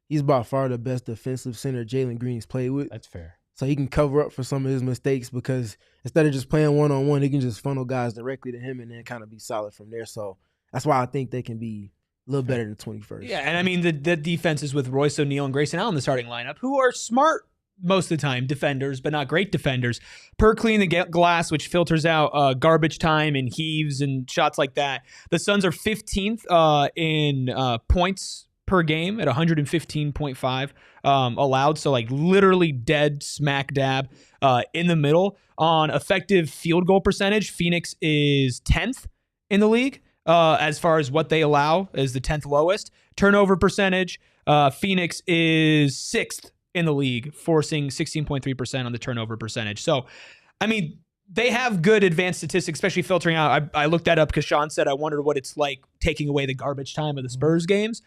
he's by far the best defensive center Jalen Green's played with. That's fair. So he can cover up for some of his mistakes because instead of just playing one-on-one, he can just funnel guys directly to him and then kind of be solid from there. So that's why I think they can be a little better than 21st. yeah, and I mean the defense is with Royce O'Neal and Grayson Allen in the starting lineup, who are smart most of the time defenders, but not great defenders. Per clean the glass, which filters out garbage time and heaves and shots like that. The Suns are 15th in points per game at 115.5 allowed. So like literally dead smack dab in the middle. On effective field goal percentage, Phoenix is 10th in the league as far as what they allow is the 10th lowest. Turnover percentage, Phoenix is 6th in the league, forcing 16.3% on the turnover percentage. So, I mean, they have good advanced statistics, especially filtering out. I looked that up because Sean said I wondered what it's like taking away the garbage time of the Spurs games.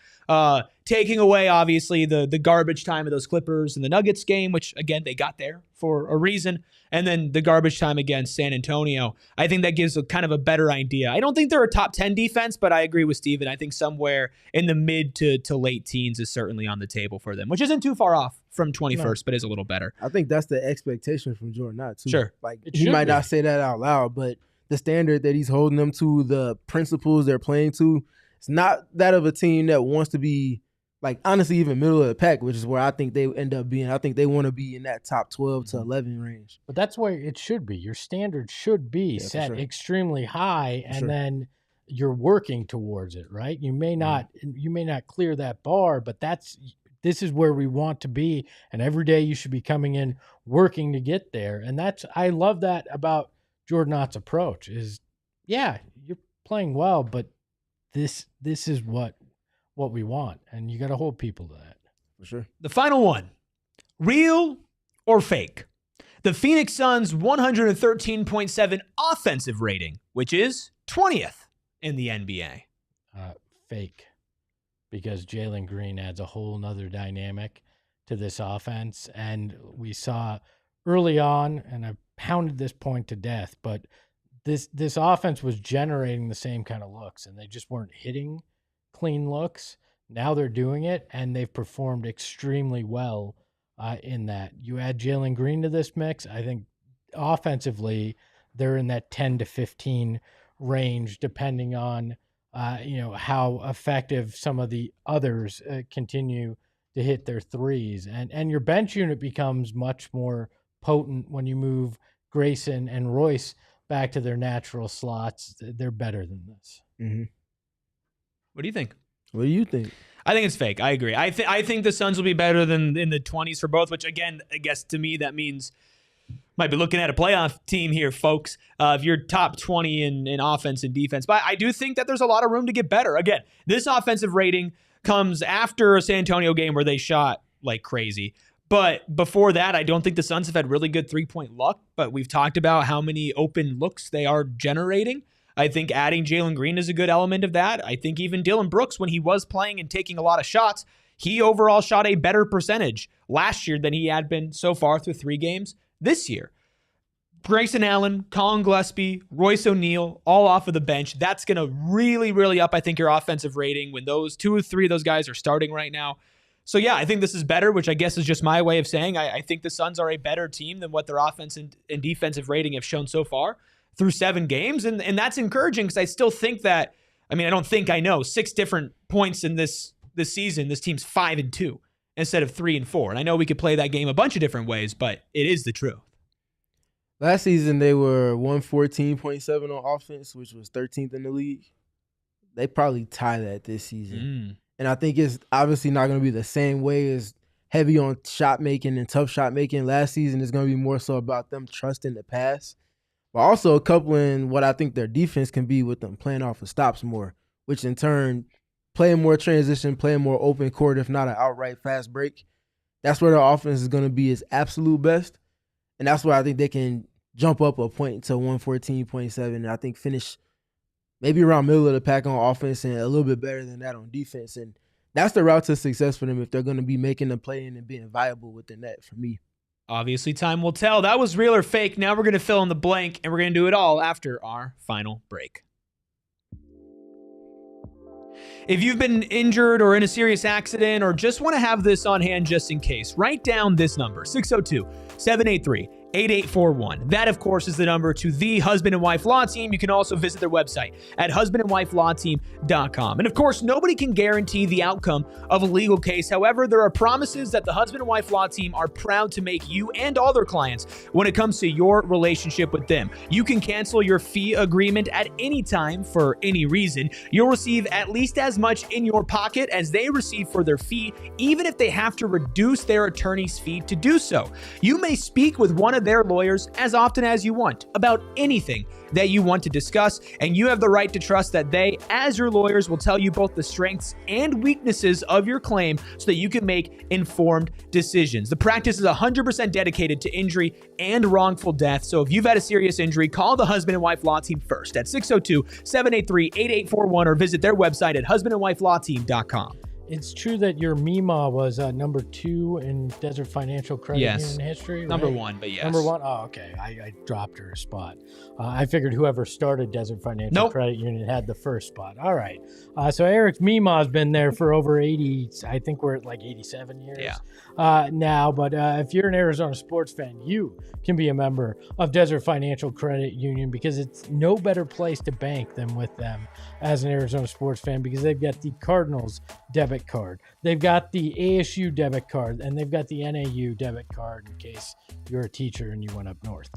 Taking away, obviously, the garbage time of those Clippers and the Nuggets game, which, again, they got there for a reason. And then the garbage time against San Antonio. I think that gives a kind of a better idea. I don't think they're a top 10 defense, but I agree with Steven. I think somewhere in the mid to late teens is certainly on the table for them, which isn't too far off from 21st, but is a little better. I think that's the expectation from Jordan Knott, too. Sure. Like, he might not say that out loud, but the standard that he's holding them to, the principles they're playing to. It's not that of a team that wants to be, like, honestly, even middle of the pack, which is where I think they end up being. I think they want to be in that top 12 to 11 range. But that's where it should be. Your standard should be set extremely high, and then you're working towards it, right? You may not clear that bar, but this is where we want to be, and every day you should be coming in working to get there. And I love that about Jordan Ott's approach is, yeah, you're playing well, but this is what we want, and you got to hold people to that. For sure. The final one, real or fake? The Phoenix Suns 113.7 offensive rating, which is 20th in the NBA. Fake, because Jalen Green adds a whole nother dynamic to this offense. And we saw early on, and I've pounded this point to death, but this offense was generating the same kind of looks, and they just weren't hitting clean looks. Now they're doing it, and they've performed extremely well in that. You add Jalen Green to this mix, I think offensively they're in that 10 to 15 range, depending on how effective some of the others continue to hit their threes. And your bench unit becomes much more potent when you move Grayson and Royce back to their natural slots. They're better than this. Mm-hmm. What do you think? What do you think? I think it's fake. I agree. I think the Suns will be better than in the 20s for both, which, again, I guess to me that means might be looking at a playoff team here, folks, if you're top 20 in offense and defense. But I do think that there's a lot of room to get better. Again, this offensive rating comes after a San Antonio game where they shot like crazy. But before that, I don't think the Suns have had really good three-point luck. But we've talked about how many open looks they are generating. I think adding Jalen Green is a good element of that. I think even Dylan Brooks, when he was playing and taking a lot of shots, he overall shot a better percentage last year than he had been so far through 3 games this year. Grayson Allen, Colin Gillespie, Royce O'Neal, all off of the bench. That's going to really, really up, I think, your offensive rating when those 2 or 3 of those guys are starting right now. So, yeah, I think this is better, which I guess is just my way of saying I think the Suns are a better team than what their offense and defensive rating have shown so far through 7 games. And that's encouraging because I still think that, I know 6 different points in this season, this team's 5-2 instead of 3-4. And I know we could play that game a bunch of different ways, but it is the truth. Last season, they were 114.7 on offense, which was 13th in the league. They probably tie that this season. And I think it's obviously not going to be the same way as heavy on shot making and tough shot making. Last season is going to be more so about them trusting the pass, but also coupling what I think their defense can be with them playing off of stops more, which in turn, playing more transition, playing more open court, if not an outright fast break. That's where their offense is going to be its absolute best. And that's where I think they can jump up a point to 114.7 and I think finish maybe around middle of the pack on offense and a little bit better than that on defense. And that's the route to success for them if they're going to be making a play and being viable within that for me. Obviously, time will tell. That was real or fake. Now we're going to fill in the blank, and we're going to do it all after our final break. If you've been injured or in a serious accident or just want to have this on hand just in case, write down this number, 602-783-8841. That, of course, is the number to the Husband and Wife Law Team. You can also visit their website at husbandandwifelawteam.com. And, of course, nobody can guarantee the outcome of a legal case. However, there are promises that the Husband and Wife Law Team are proud to make you and all their clients when it comes to your relationship with them. You can cancel your fee agreement at any time for any reason. You'll receive at least as much in your pocket as they receive for their fee, even if they have to reduce their attorney's fee to do so. You may speak with one of their lawyers as often as you want about anything that you want to discuss, and you have the right to trust that they, as your lawyers, will tell you both the strengths and weaknesses of your claim so that you can make informed decisions. The practice is 100% dedicated to injury and wrongful death, so if you've had a serious injury, call the Husband and Wife Law Team first at 602-783-8841 or visit their website at husbandandwifelawteam.com. It's true that your Mima was number 2 in Desert Financial Credit Union history. Right? Number 1, but yes. Number 1? Oh, okay. I dropped her a spot. I figured whoever started Desert Financial Credit Union had the first spot. All right. So Eric Mima has been there for over 80, I think we're at like 87 years now. But if you're an Arizona sports fan, you can be a member of Desert Financial Credit Union because it's no better place to bank than with them as an Arizona sports fan, because they've got the Cardinals debit card, they've got the ASU debit card, and they've got the NAU debit card in case you're a teacher and you went up north.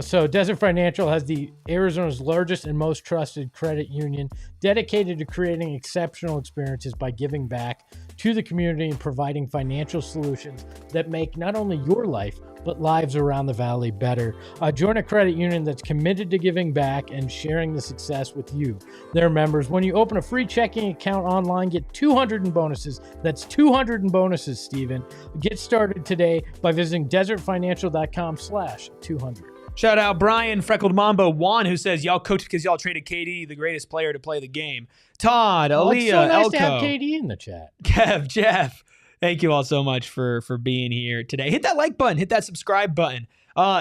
So Desert Financial has the Arizona's largest and most trusted credit union, dedicated to creating exceptional experiences by giving back to the community and providing financial solutions that make not only your life but lives around the valley better. Join a credit union that's committed to giving back and sharing the success with you, their members. When you open a free checking account online, get 200 in bonuses. That's 200 in bonuses, Steven. Get started today by visiting desertfinancial.com/200. Shout out Brian, Freckled Mambo, Juan, who says, y'all coached because y'all traded KD, the greatest player to play the game. Todd, Aaliyah, it's so nice Elko. to have KD in the chat. Kev, Jeff. Thank you all so much for being here today. Hit that like button. Hit that subscribe button.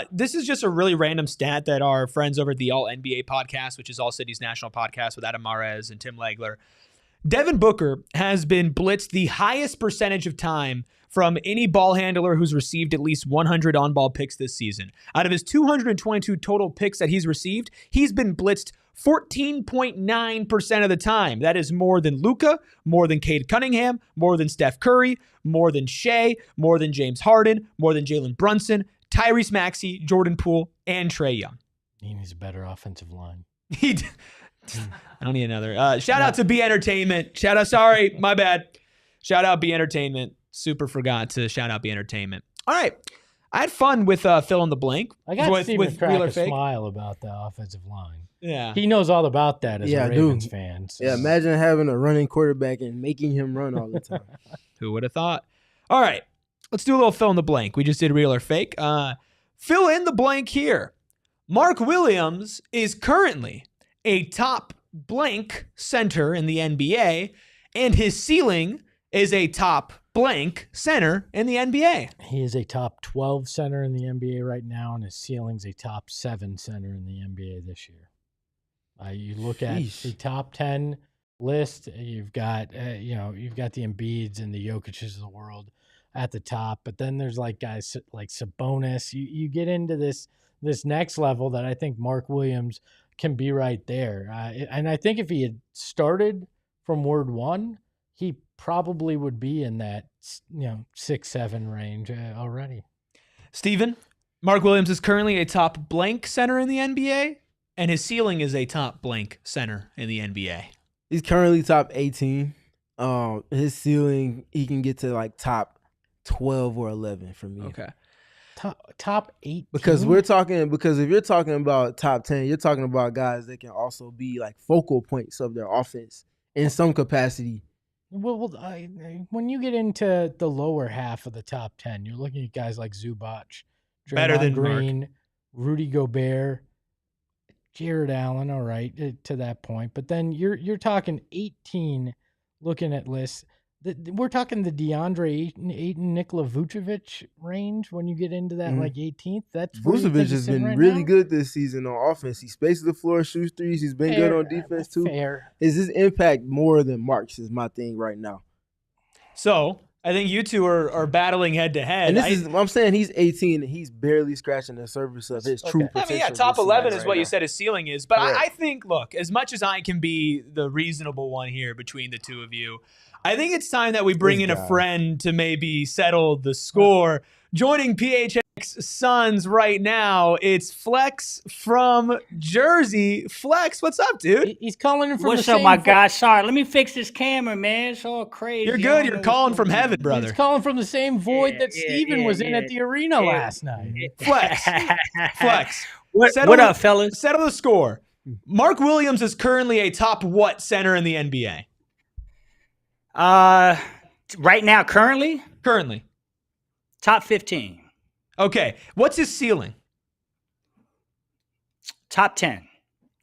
This is just a really random stat that our friends over at the All NBA podcast, which is All City's national podcast with Adam Mares and Tim Legler, Devin Booker has been blitzed the highest percentage of time from any ball handler who's received at least 100 on-ball picks this season. Out of his 222 total picks that he's received, he's been blitzed 14.9% of the time. That is more than Luka, more than Cade Cunningham, more than Steph Curry, more than Shea, more than James Harden, more than Jalen Brunson, Tyrese Maxey, Jordan Poole, and Trae Young. He needs a better offensive line. I don't need another. Shout out to B Entertainment. Sorry, my bad. Shout out B Entertainment. Super forgot to shout out B Entertainment. All right. I had fun with fill in the blank. I got Steven to crack a smile about the offensive line. Yeah. He knows all about that as a Ravens fan. So. Yeah, imagine having a running quarterback and making him run all the time. Who would have thought? All right. Let's do a little fill in the blank. We just did real or fake. Fill in the blank here. Mark Williams is currently a top blank center in the NBA, and his ceiling is a top blank center in the NBA. He is a top 12 center in the NBA right now, and his ceiling's a top 7 center in the NBA this year. You look at the top 10 list, you've got the Embiids and the Jokic's of the world at the top, but then there's like guys like Sabonis. You get into this next level that I think Mark Williams can be right there. And I think if he had started from word 1, he probably would be in that 6-7 range already. Steven, Mark Williams is currently a top blank center in the NBA, and his ceiling is a top blank center in the NBA. He's currently top 18. His ceiling, he can get to like top 12 or 11 for me. Okay. Top 8. Because if you're talking about top 10, you're talking about guys that can also be like focal points of their offense in some capacity. Well, when you get into the lower half of the top 10, you're looking at guys like Zubac, better than Green, Mark. Rudy Gobert, Jared Allen. All right, to that point, but then you're talking 18. Looking at lists, we're talking the DeAndre Ayton, Nikola Vucevic range. When you get into that like 18th, that's Vucevic has been really good this season on offense. He spaces the floor, shoots threes. He's been good on defense too. Fair. Is his impact more than Mark's? Is my thing right now. So I think you two are battling head to head. And I'm saying he's 18 and he's barely scratching the surface of his true potential. I mean, top 11 is what you said his ceiling is. But I think, look, as much as I can be the reasonable one here between the two of you, I think it's time that we bring in a friend to maybe settle the score. Joining PHNX Suns right now, it's Flex from Jersey. Flex, what's up, dude? He's calling in from What's up, my guy? Sorry, let me fix this camera, man. It's all crazy. You're good. You're calling from heaven, brother. He's calling from the same void that Steven was in at the arena last night. Flex. What up, fellas? Settle the score. Mark Williams is currently a top what center in the NBA? Right now, currently? Currently. Top 15. Okay. What's his ceiling? Top 10.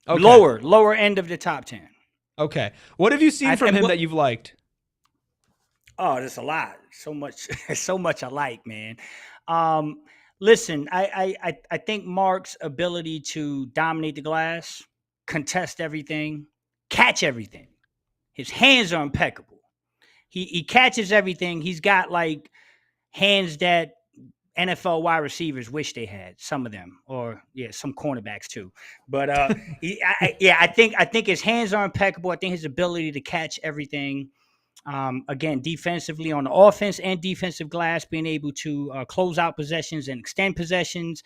Okay. Lower end of the top 10. Okay. What have you seen from him that you've liked? Oh, there's a lot. So much, so much I like, man. Listen, I think Mark's ability to dominate the glass, contest everything, catch everything. His hands are impeccable. He catches everything. He's got like hands that NFL wide receivers wish they had, some of them, or some cornerbacks too. But I think his hands are impeccable. I think his ability to catch everything. Again, defensively on the offense and defensive glass, being able to close out possessions and extend possessions,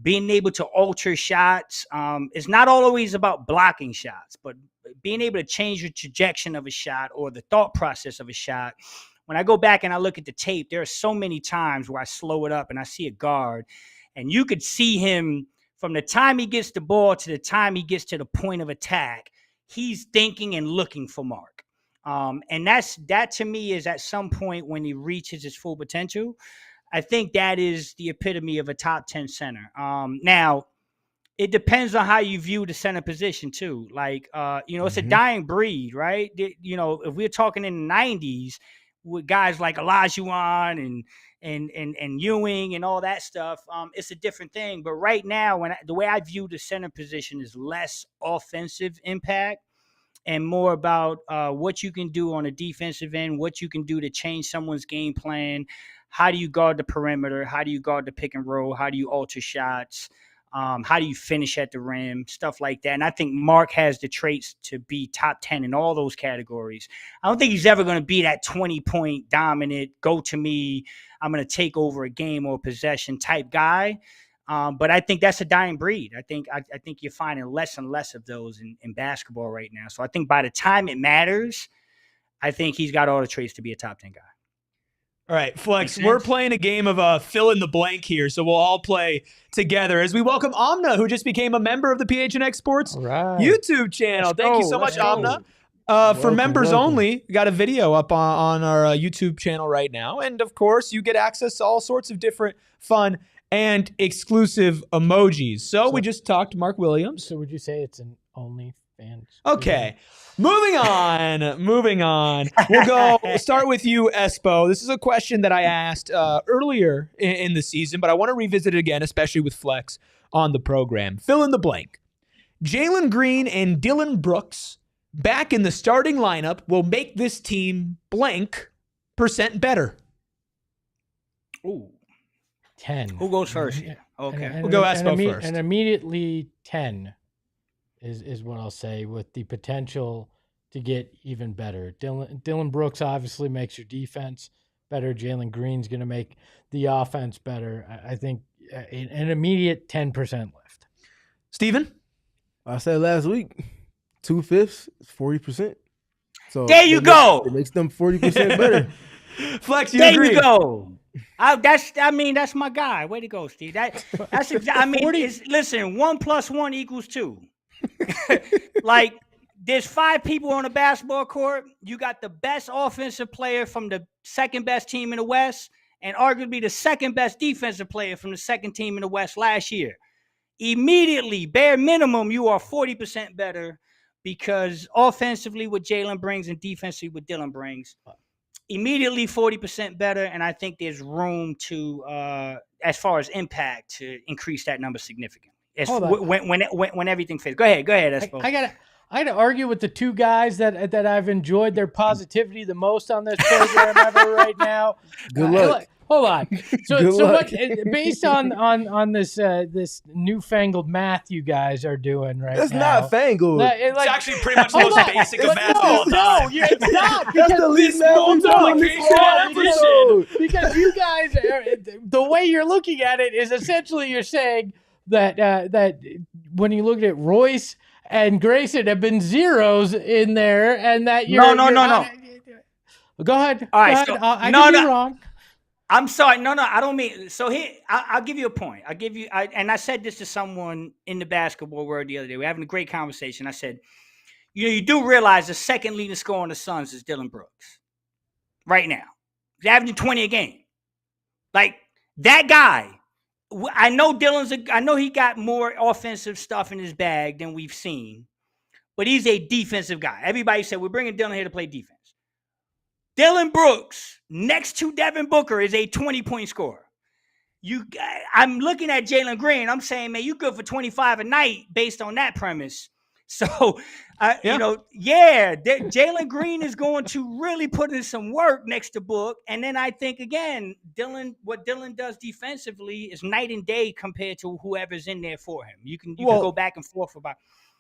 being able to alter shots. It's not always about blocking shots, but being able to change the trajectory of a shot or the thought process of a shot. When I go back and I look at the tape, there are so many times where I slow it up and I see a guard, and you could see him from the time he gets the ball to the time he gets to the point of attack, he's thinking and looking for Mark. And that to me is at some point when he reaches his full potential, I think that is the epitome of a top 10 center. Now, it depends on how you view the center position too. Like, it's a dying breed, right? If we're talking in the 90s with guys like Olajuwon and Ewing and all that stuff, it's a different thing. But right now, the way I view the center position is less offensive impact and more about what you can do on a defensive end, what you can do to change someone's game plan. How do you guard the perimeter? How do you guard the pick and roll? How do you alter shots? How do you finish at the rim? Stuff like that. And I think Mark has the traits to be top 10 in all those categories. I don't think he's ever going to be that 20-point dominant, go to me, I'm going to take over a game or possession type guy. But I think that's a dying breed. I think you're finding less and less of those in basketball right now. So I think by the time it matters, I think he's got all the traits to be a top 10 guy. All right, Flex, we're playing a game of fill in the blank here, so we'll all play together as we welcome Amna, who just became a member of the PHNX Sports YouTube channel. Thank you so much, Amna. For members only, we got a video up on our YouTube channel right now. And, of course, you get access to all sorts of different fun and exclusive emojis. So we just talked to Mark Williams. So would you say it's an OnlyFans? Okay. Moving on. We'll start with you, Espo. This is a question that I asked earlier in the season, but I want to revisit it again, especially with Flex on the program. Fill in the blank. Jalen Green and Dillon Brooks back in the starting lineup will make this team blank % better. Ooh. 10. Who goes first? Yeah. Okay. We'll go Espo first. And immediately 10 is what I'll say, with the potential to get even better. Dillon Brooks obviously makes your defense better. Jalen Green's going to make the offense better. I think an immediate 10% lift. Steven? I said last week, 2/5, 40%. So there you go. It makes them 40% better. Flex, you agree? There you go. That's my guy. Way to go, Steve. That's exactly. Listen, 1 + 1 = 2. Like, there's 5 people on the basketball court. You got the best offensive player from the second best team in the West, and arguably the second best defensive player from the second team in the West last year. Immediately, bare minimum, you are 40% better, because offensively what Jalen brings and defensively what Dillon brings. Immediately 40% better, and I think there's room to, as far as impact, to increase that number significantly. When everything fits. Go ahead, Espo. I gotta argue with the two guys that I've enjoyed their positivity the most on this program ever right now. Good luck. Hold on. So what, based on this newfangled math you guys are doing right That's now? That's not fangled. It's actually pretty much the most basic of math. No, it's not. That's the least multiplication. Because you guys, the way you're looking at it is essentially you're saying that when you look at Royce and Grayson have been zeros in there, and that you're no. Go ahead. All right. I could be wrong. I'm sorry. No, I don't mean. So here, I'll give you a point. And I said this to someone in the basketball world the other day. We're having a great conversation. I said, you do realize the second leading scorer on the Suns is Dillon Brooks right now. He's averaging 20 a game. Like, that guy. I know I know he got more offensive stuff in his bag than we've seen, but he's a defensive guy. Everybody said, we're bringing Dillon here to play defense. Dylan Brooks next to Devin Booker is a 20-point scorer. I'm looking at Jalen Green. I'm saying, man, you good for 25 a night based on that premise. So, Jalen Green is going to really put in some work next to Book. And then I think, again, what Dylan does defensively is night and day compared to whoever's in there for him. You can go back and forth about.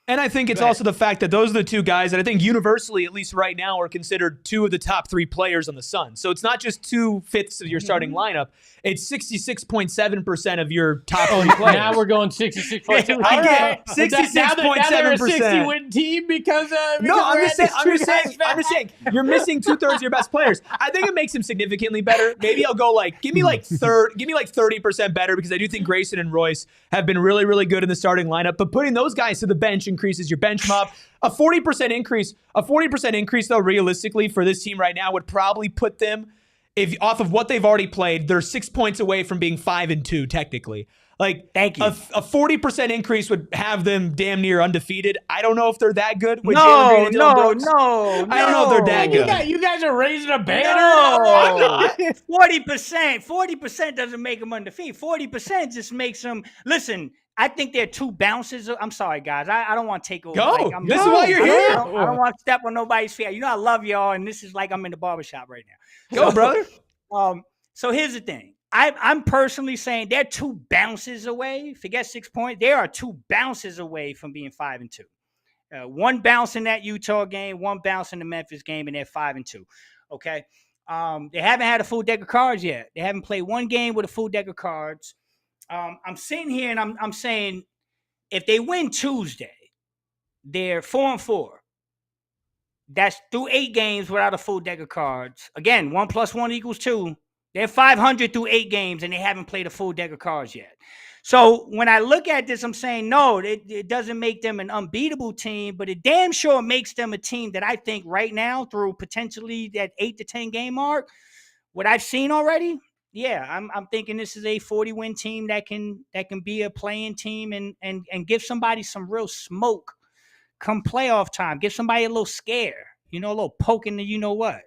And I think it's also the fact that those are the two guys that I think universally, at least right now, are considered two of the top three players on the Suns. So it's not just 2/5 of your starting lineup. It's 66.7% of your top three players. Now we're going 66.7%. I get 66.7%. They're a 60-win team because I'm just saying, you're missing 2/3 of your best players. I think it makes him significantly better. Maybe I'll go give me 30% better, because I do think Grayson and Royce have been really, really good in the starting lineup. But putting those guys to the bench increases your bench mob. A 40% increase, though, realistically for this team right now would probably put them, if off of what they've already played, they're 6 points away from being 5-2 technically. Thank you. A 40% increase would have them damn near undefeated. I don't know if they're that good. With No. I don't know if they're that good. You guys are raising a banner. No, 40% doesn't make them undefeated. 40% just makes them. Listen, I think they're two bounces. I'm sorry, guys. I don't want to take over. Go. This is why you're here. I don't want to step on nobody's feet. I love y'all, and this is like I'm in the barbershop right now. Go, brother. So here's the thing. I'm personally saying they're two bounces away. Forget 6 points. They are two bounces away from being 5-2. One bounce in that Utah game, one bounce in the Memphis game, and they're 5-2. Okay. They haven't had a full deck of cards yet. They haven't played one game with a full deck of cards. I'm sitting here and I'm saying, if they win Tuesday, they're 4-4. That's through 8 games without a full deck of cards. Again, 1 + 1 = 2. They're 500 through 8 games, and they haven't played a full deck of cards yet. So when I look at this, I'm saying, no, it doesn't make them an unbeatable team, but it damn sure makes them a team that I think right now, through potentially that 8 to 10 game mark, what I've seen already, I'm thinking this is a 40-win team that can be a playing team and give somebody some real smoke come playoff time. Give somebody a little scare, a little poke in the you-know-what.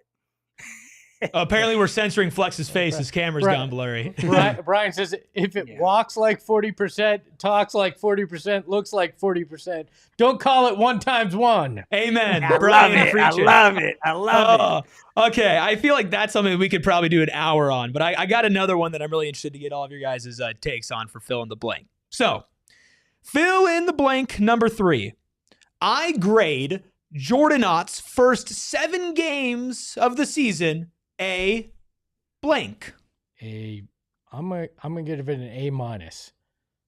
Apparently, we're censoring Flex's face. His camera's gone blurry. Brian says, if it walks like 40%, talks like 40%, looks like 40%, don't call it 1 × 1. Amen. I love it. Okay, I feel like that's something we could probably do an hour on, but I got another one that I'm really interested to get all of your guys' takes on for fill in the blank. So, fill in the blank number 3. I grade Jordan Ott's first 7 games of the season a blank. I'm gonna give it an A-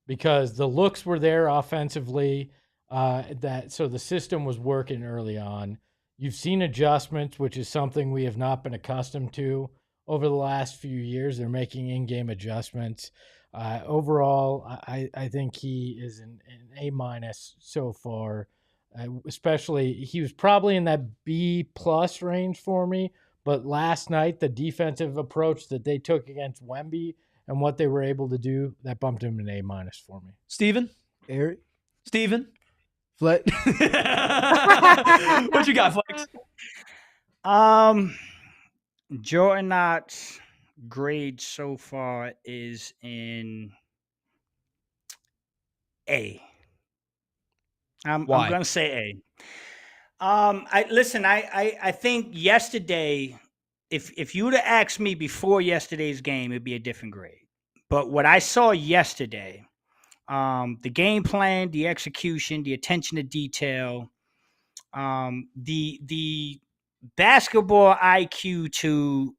because the looks were there offensively. So the system was working early on. You've seen adjustments, which is something we have not been accustomed to over the last few years. They're making in-game adjustments. Overall, I think he is an A- so far. Especially, he was probably in that B+ range for me. But last night, the defensive approach that they took against Wemby and what they were able to do, that bumped him an A- for me. Steven? Eric? Steven? Flex? What you got, Flex? Jordan Knott's grade so far is in A. I'm going to say A. I think yesterday, if you would have asked me before yesterday's game, it'd be a different grade. But what I saw yesterday, the game plan, the execution, the attention to detail, the basketball IQ to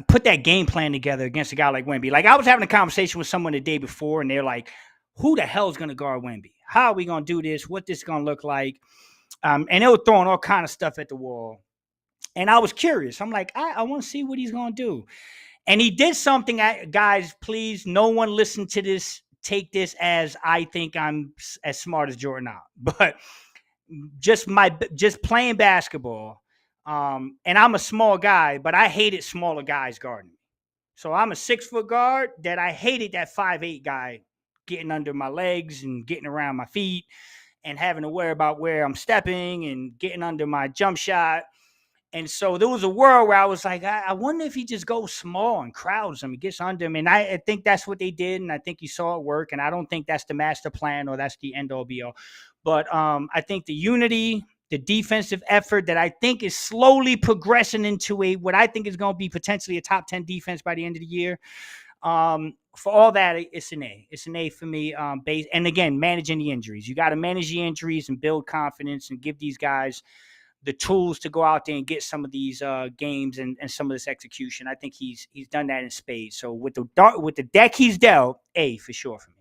put that game plan together against a guy like Wemby. Like, I was having a conversation with someone the day before, and they're like, who the hell is going to guard Wemby? How are we going to do this? What this is going to look like? And they were throwing all kind of stuff at the wall. And I was curious. I'm like, I want to see what he's going to do. And he did something. Guys, please, no one listen to this. Take this as I think I'm as smart as Jordan Ott. But just playing basketball. And I'm a small guy, but I hated smaller guys guarding me. So I'm a 6-foot guard that I hated that 5'8" guy getting under my legs and getting around my feet and having to worry about where I'm stepping and getting under my jump shot. And so there was a world where I was like, I wonder if he just goes small and crowds him and gets under him. And I think that's what they did. And I think you saw it work. And I don't think that's the master plan or that's the end all be all. But I think the unity, the defensive effort that I think is slowly progressing into what I think is going to be potentially a top 10 defense by the end of the year. For all that, it's an A. It's an A for me. And again, managing the injuries. You got to manage the injuries and build confidence and give these guys the tools to go out there and get some of these games and some of this execution. I think he's done that in spades. So with the deck he's dealt, A for sure for me.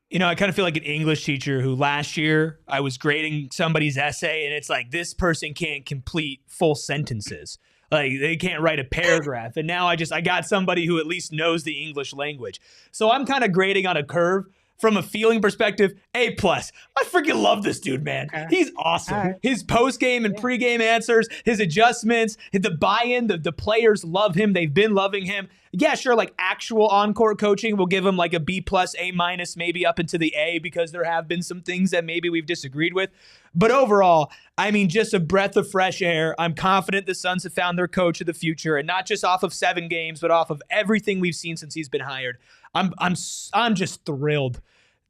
You know, I kind of feel like an English teacher who last year I was grading somebody's essay and it's like, this person can't complete full sentences. Like they can't write a paragraph. And now I got somebody who at least knows the English language. So I'm kind of grading on a curve. From a feeling perspective, A+. I freaking love this dude, man. He's awesome. Right. His post-game and pre-game answers, his adjustments, the buy-in, the players love him. They've been loving him. Yeah, sure, like actual on-court coaching, we'll give him like a B+, A-, maybe up into the A because there have been some things that maybe we've disagreed with. But overall, I mean, just a breath of fresh air. I'm confident the Suns have found their coach of the future, and not just off of 7 games, but off of everything we've seen since he's been hired. I'm just thrilled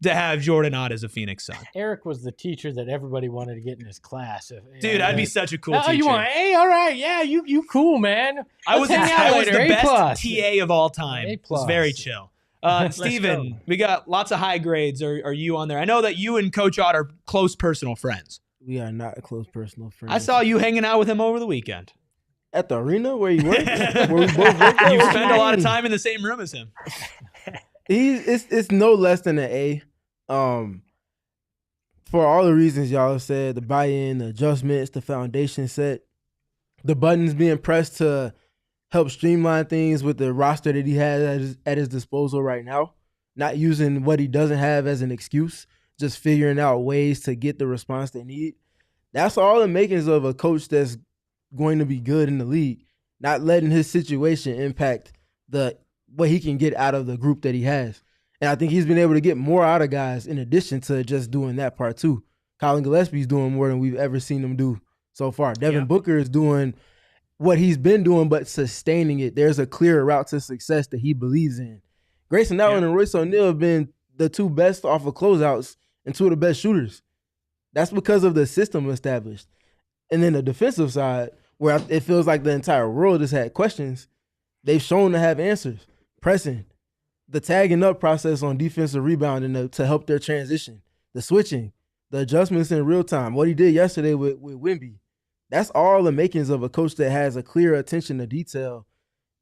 to have Jordan Ott as a Phoenix Sun. Eric was the teacher that everybody wanted to get in his class. Dude, I'd be such a cool teacher. You want A? All right, yeah, you cool, man. I was the best TA of all time. A+. It was very chill. Steven, we got lots of high grades. Are you on there? I know that you and Coach Ott are close personal friends. We are not close personal friends. I saw you hanging out with him over the weekend. At the arena where you work? Where we both work? You spend a lot of time in the same room as him. It's no less than an A. For all the reasons y'all have said, the buy-in, the adjustments, the foundation set, the buttons being pressed to help streamline things with the roster that he has at his disposal right now, not using what he doesn't have as an excuse, just figuring out ways to get the response they need. That's all the makings of a coach that's going to be good in the league, not letting his situation impact what he can get out of the group that he has. And I think he's been able to get more out of guys in addition to just doing that part too. Colin Gillespie's doing more than we've ever seen him do so far. Devin Booker is doing what he's been doing, but sustaining it. There's a clear route to success that he believes in. Grayson Allen and Royce O'Neal have been the 2 best off of closeouts and 2 of the best shooters. That's because of the system established. And then the defensive side, where it feels like the entire world has had questions, they've shown to have answers. Pressing, the tagging up process on defensive rebounding to help their transition, the switching, the adjustments in real time, what he did yesterday with Wemby. That's all the makings of a coach that has a clear attention to detail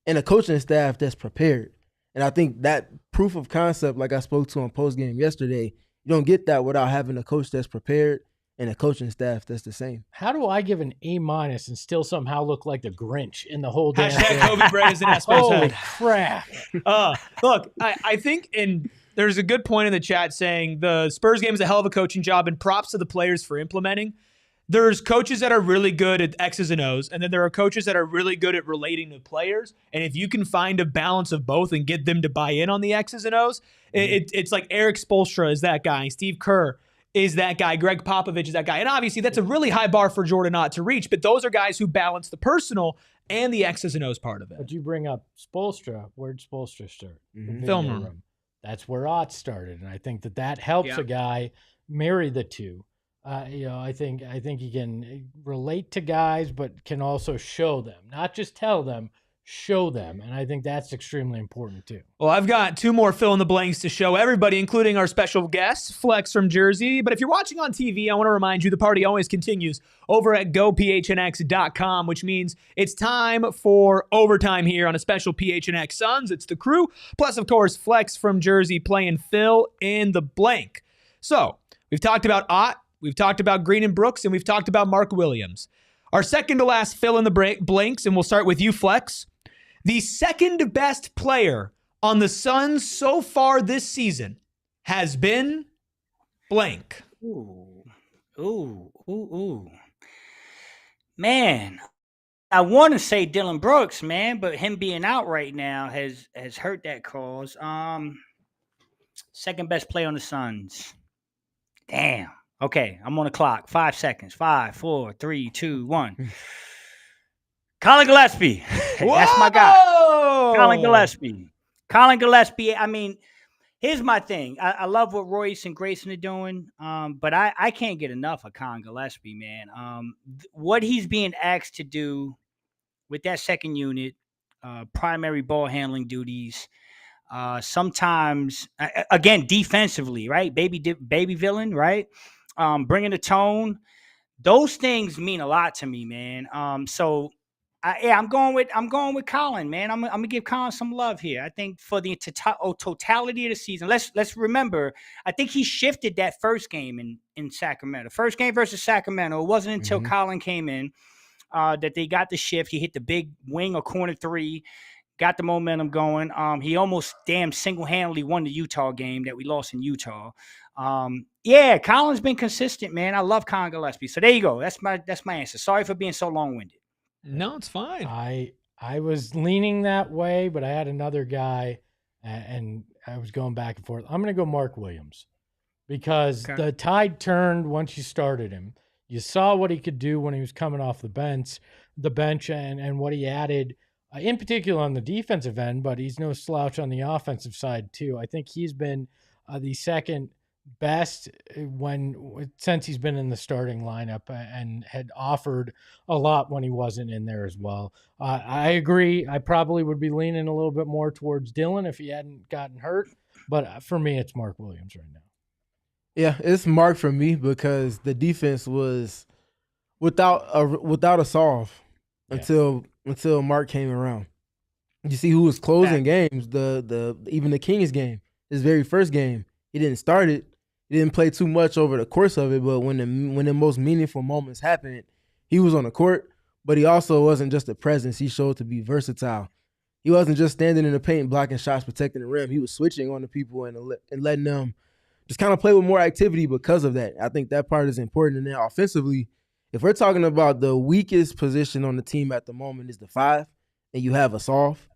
and a coaching staff that's prepared. And I think that proof of concept, like I spoke to on postgame yesterday, you don't get that without having a coach that's prepared and a coaching staff that's the same. How do I give an A- and still somehow look like the Grinch in the whole damn thing? Kobe Bryant is an aspect. Holy crap. Look, I think there's a good point in the chat saying the Spurs game is a hell of a coaching job and props to the players for implementing. There's coaches that are really good at X's and O's, and then there are coaches that are really good at relating to players. And if you can find a balance of both and get them to buy in on the X's and O's, it's like Eric Spoelstra is that guy, Steve Kerr is that guy, Greg Popovich is that guy. And obviously that's a really high bar for Jordan Ott to reach, but those are guys who balance the personal and the X's and O's part of it. But you bring up Spoelstra. Where'd Spoelstra start? Mm-hmm. Film room. That's where Ott started. And I think that helps a guy marry the two. I think he can relate to guys, but can also show them, not just tell them, show them. And I think that's extremely important too. Well, I've got 2 more fill in the blanks to show everybody, including our special guest, Flex from Jersey. But if you're watching on TV, I want to remind you the party always continues over at gophnx.com, which means it's time for overtime here on a special PHNX Suns. It's the crew, plus, of course, Flex from Jersey playing fill in the blank. So we've talked about Ott, we've talked about Green and Brooks, and we've talked about Mark Williams. Our second to last fill in the blanks, and we'll start with you, Flex. The second best player on the Suns so far this season has been blank. Ooh. Man, I want to say Dylan Brooks, man, but him being out right now has hurt that cause. Second best player on the Suns. Damn. Okay, I'm on the clock. 5 seconds. 5, 4, 3, 2, 1. Colin Gillespie. That's my guy. Colin Gillespie. Colin Gillespie. I mean, here's my thing. I love what Royce and Grayson are doing, but I can't get enough of Colin Gillespie, man. What he's being asked to do with that second unit, primary ball handling duties, sometimes, again, defensively, right? Baby villain, right? Bringing the tone. Those things mean a lot to me, man. So I'm going with Colin, man. I'm gonna give Colin some love here. I think for the totality of the season, let's remember. I think he shifted that first game in Sacramento. First game versus Sacramento. It wasn't until Colin came in that they got the shift. He hit the big wing or corner three, got the momentum going. He almost single-handedly won the Utah game that we lost in Utah. Yeah, Colin's been consistent, man. I love Colin Gillespie. So there you go. That's my answer. Sorry for being so long-winded. No, it's fine. I was leaning that way, but I had another guy, and I was going back and forth. I'm going to go Mark Williams because the tide turned once you started him. You saw what he could do when he was coming off the bench, and what he added, in particular on the defensive end, but he's no slouch on the offensive side too. I think he's been the second best since he's been in the starting lineup and had offered a lot when he wasn't in there as well. I agree. I probably would be leaning a little bit more towards Dylan if he hadn't gotten hurt, but for me, it's Mark Williams right now. Yeah, it's Mark for me because the defense was without a solve until Mark came around. You see who was closing games, even the Kings game, his very first game. He didn't start it. He didn't play too much over the course of it, but when the most meaningful moments happened, he was on the court, but he also wasn't just a presence. He showed to be versatile. He wasn't just standing in the paint, blocking shots, protecting the rim. He was switching on the people and letting them just kind of play with more activity because of that. I think that part is important. And then offensively, if we're talking about the weakest position on the team at the moment is the 5, and you have a solve,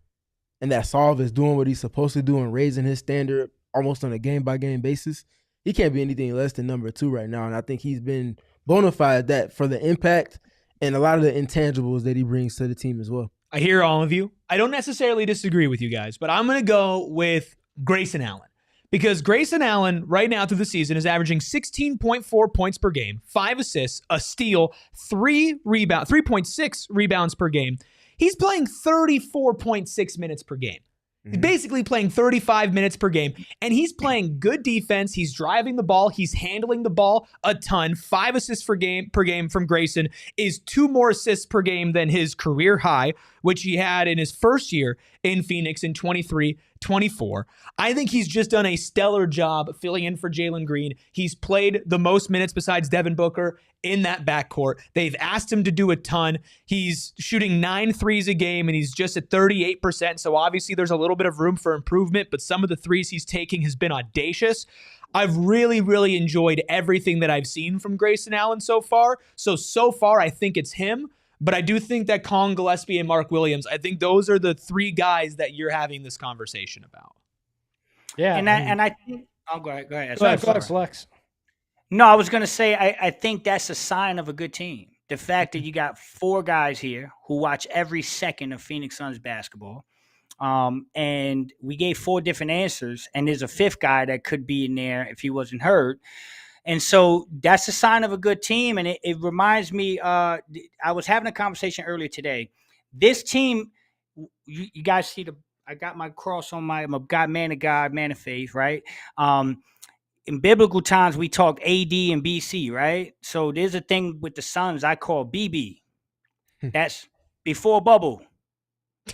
and that solve is doing what he's supposed to do and raising his standard almost on a game-by-game basis, he can't be anything less than number 2 right now. And I think he's been bona fide that for the impact and a lot of the intangibles that he brings to the team as well. I hear all of you. I don't necessarily disagree with you guys, but I'm going to go with Grayson Allen. Because Grayson Allen right now through the season is averaging 16.4 points per game, 5 assists, a steal, 3.6 rebounds per game. He's playing 34.6 minutes per game. He's basically playing 35 minutes per game, and he's playing good defense. He's driving the ball. He's handling the ball a ton. 5 assists per game from Grayson is 2 more assists per game than his career high, which he had in his first year in Phoenix in 23-24. I think he's just done a stellar job filling in for Jalen Green. He's played the most minutes besides Devin Booker in that backcourt. They've asked him to do a ton. He's shooting 9 threes a game, and he's just at 38%. So obviously there's a little bit of room for improvement, but some of the threes he's taking has been audacious. I've really, really enjoyed everything that I've seen from Grayson Allen so far. So far, I think it's him. But I do think that Colin Gillespie and Mark Williams, I think those are the 3 guys that you're having this conversation about. Yeah. And I think, go ahead. Go ahead, Flex. No, I was going to say, I think that's a sign of a good team. The fact that you got 4 guys here who watch every second of Phoenix Suns basketball. And we gave 4 different answers, and there's a 5th guy that could be in there if he wasn't hurt. And so that's a sign of a good team. And it reminds me, I was having a conversation earlier today. This team, you guys see I got my cross on I'm a God, man of God, man of faith, right? In biblical times, we talk AD and BC, right? So there's a thing with the Suns I call BB. That's before bubble,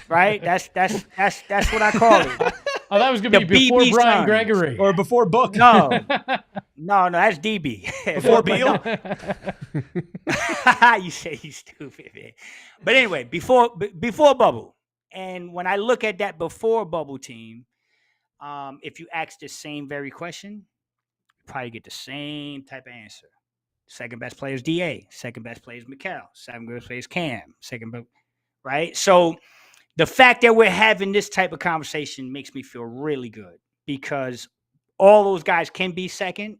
right? That's what I call it. Oh, that was going to be before Brian Suns. Gregory. Or before Book. No, that's DB. Before Beal? You say he's stupid, man. But anyway, before bubble. And when I look at that before bubble team, if you ask the same very question, you probably get the same type of answer. Second best player is DA. Second best player is Mikal. Second best player is Cam. Right? So the fact that we're having this type of conversation makes me feel really good because all those guys can be second,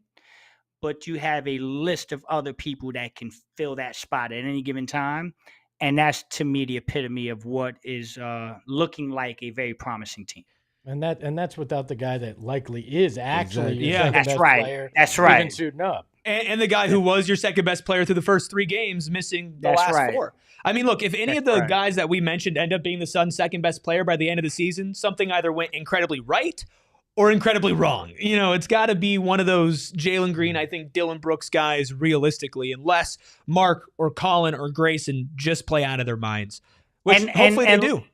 but you have a list of other people that can fill that spot at any given time. And that's, to me, the epitome of what is looking like a very promising team. And that's without the guy that likely is actually Exactly. your Yeah. second That's best right. player. That's Even right. suiting up. And the guy who was your second best player through the first 3 games missing the That's last right. 4. I mean, look, if any That's of the right. guys that we mentioned end up being the Suns' second best player by the end of the season, something either went incredibly right or incredibly wrong. You know, it's got to be one of those Jalen Green, I think Dylan Brooks guys realistically, unless Mark or Colin or Grayson just play out of their minds, which hopefully they do.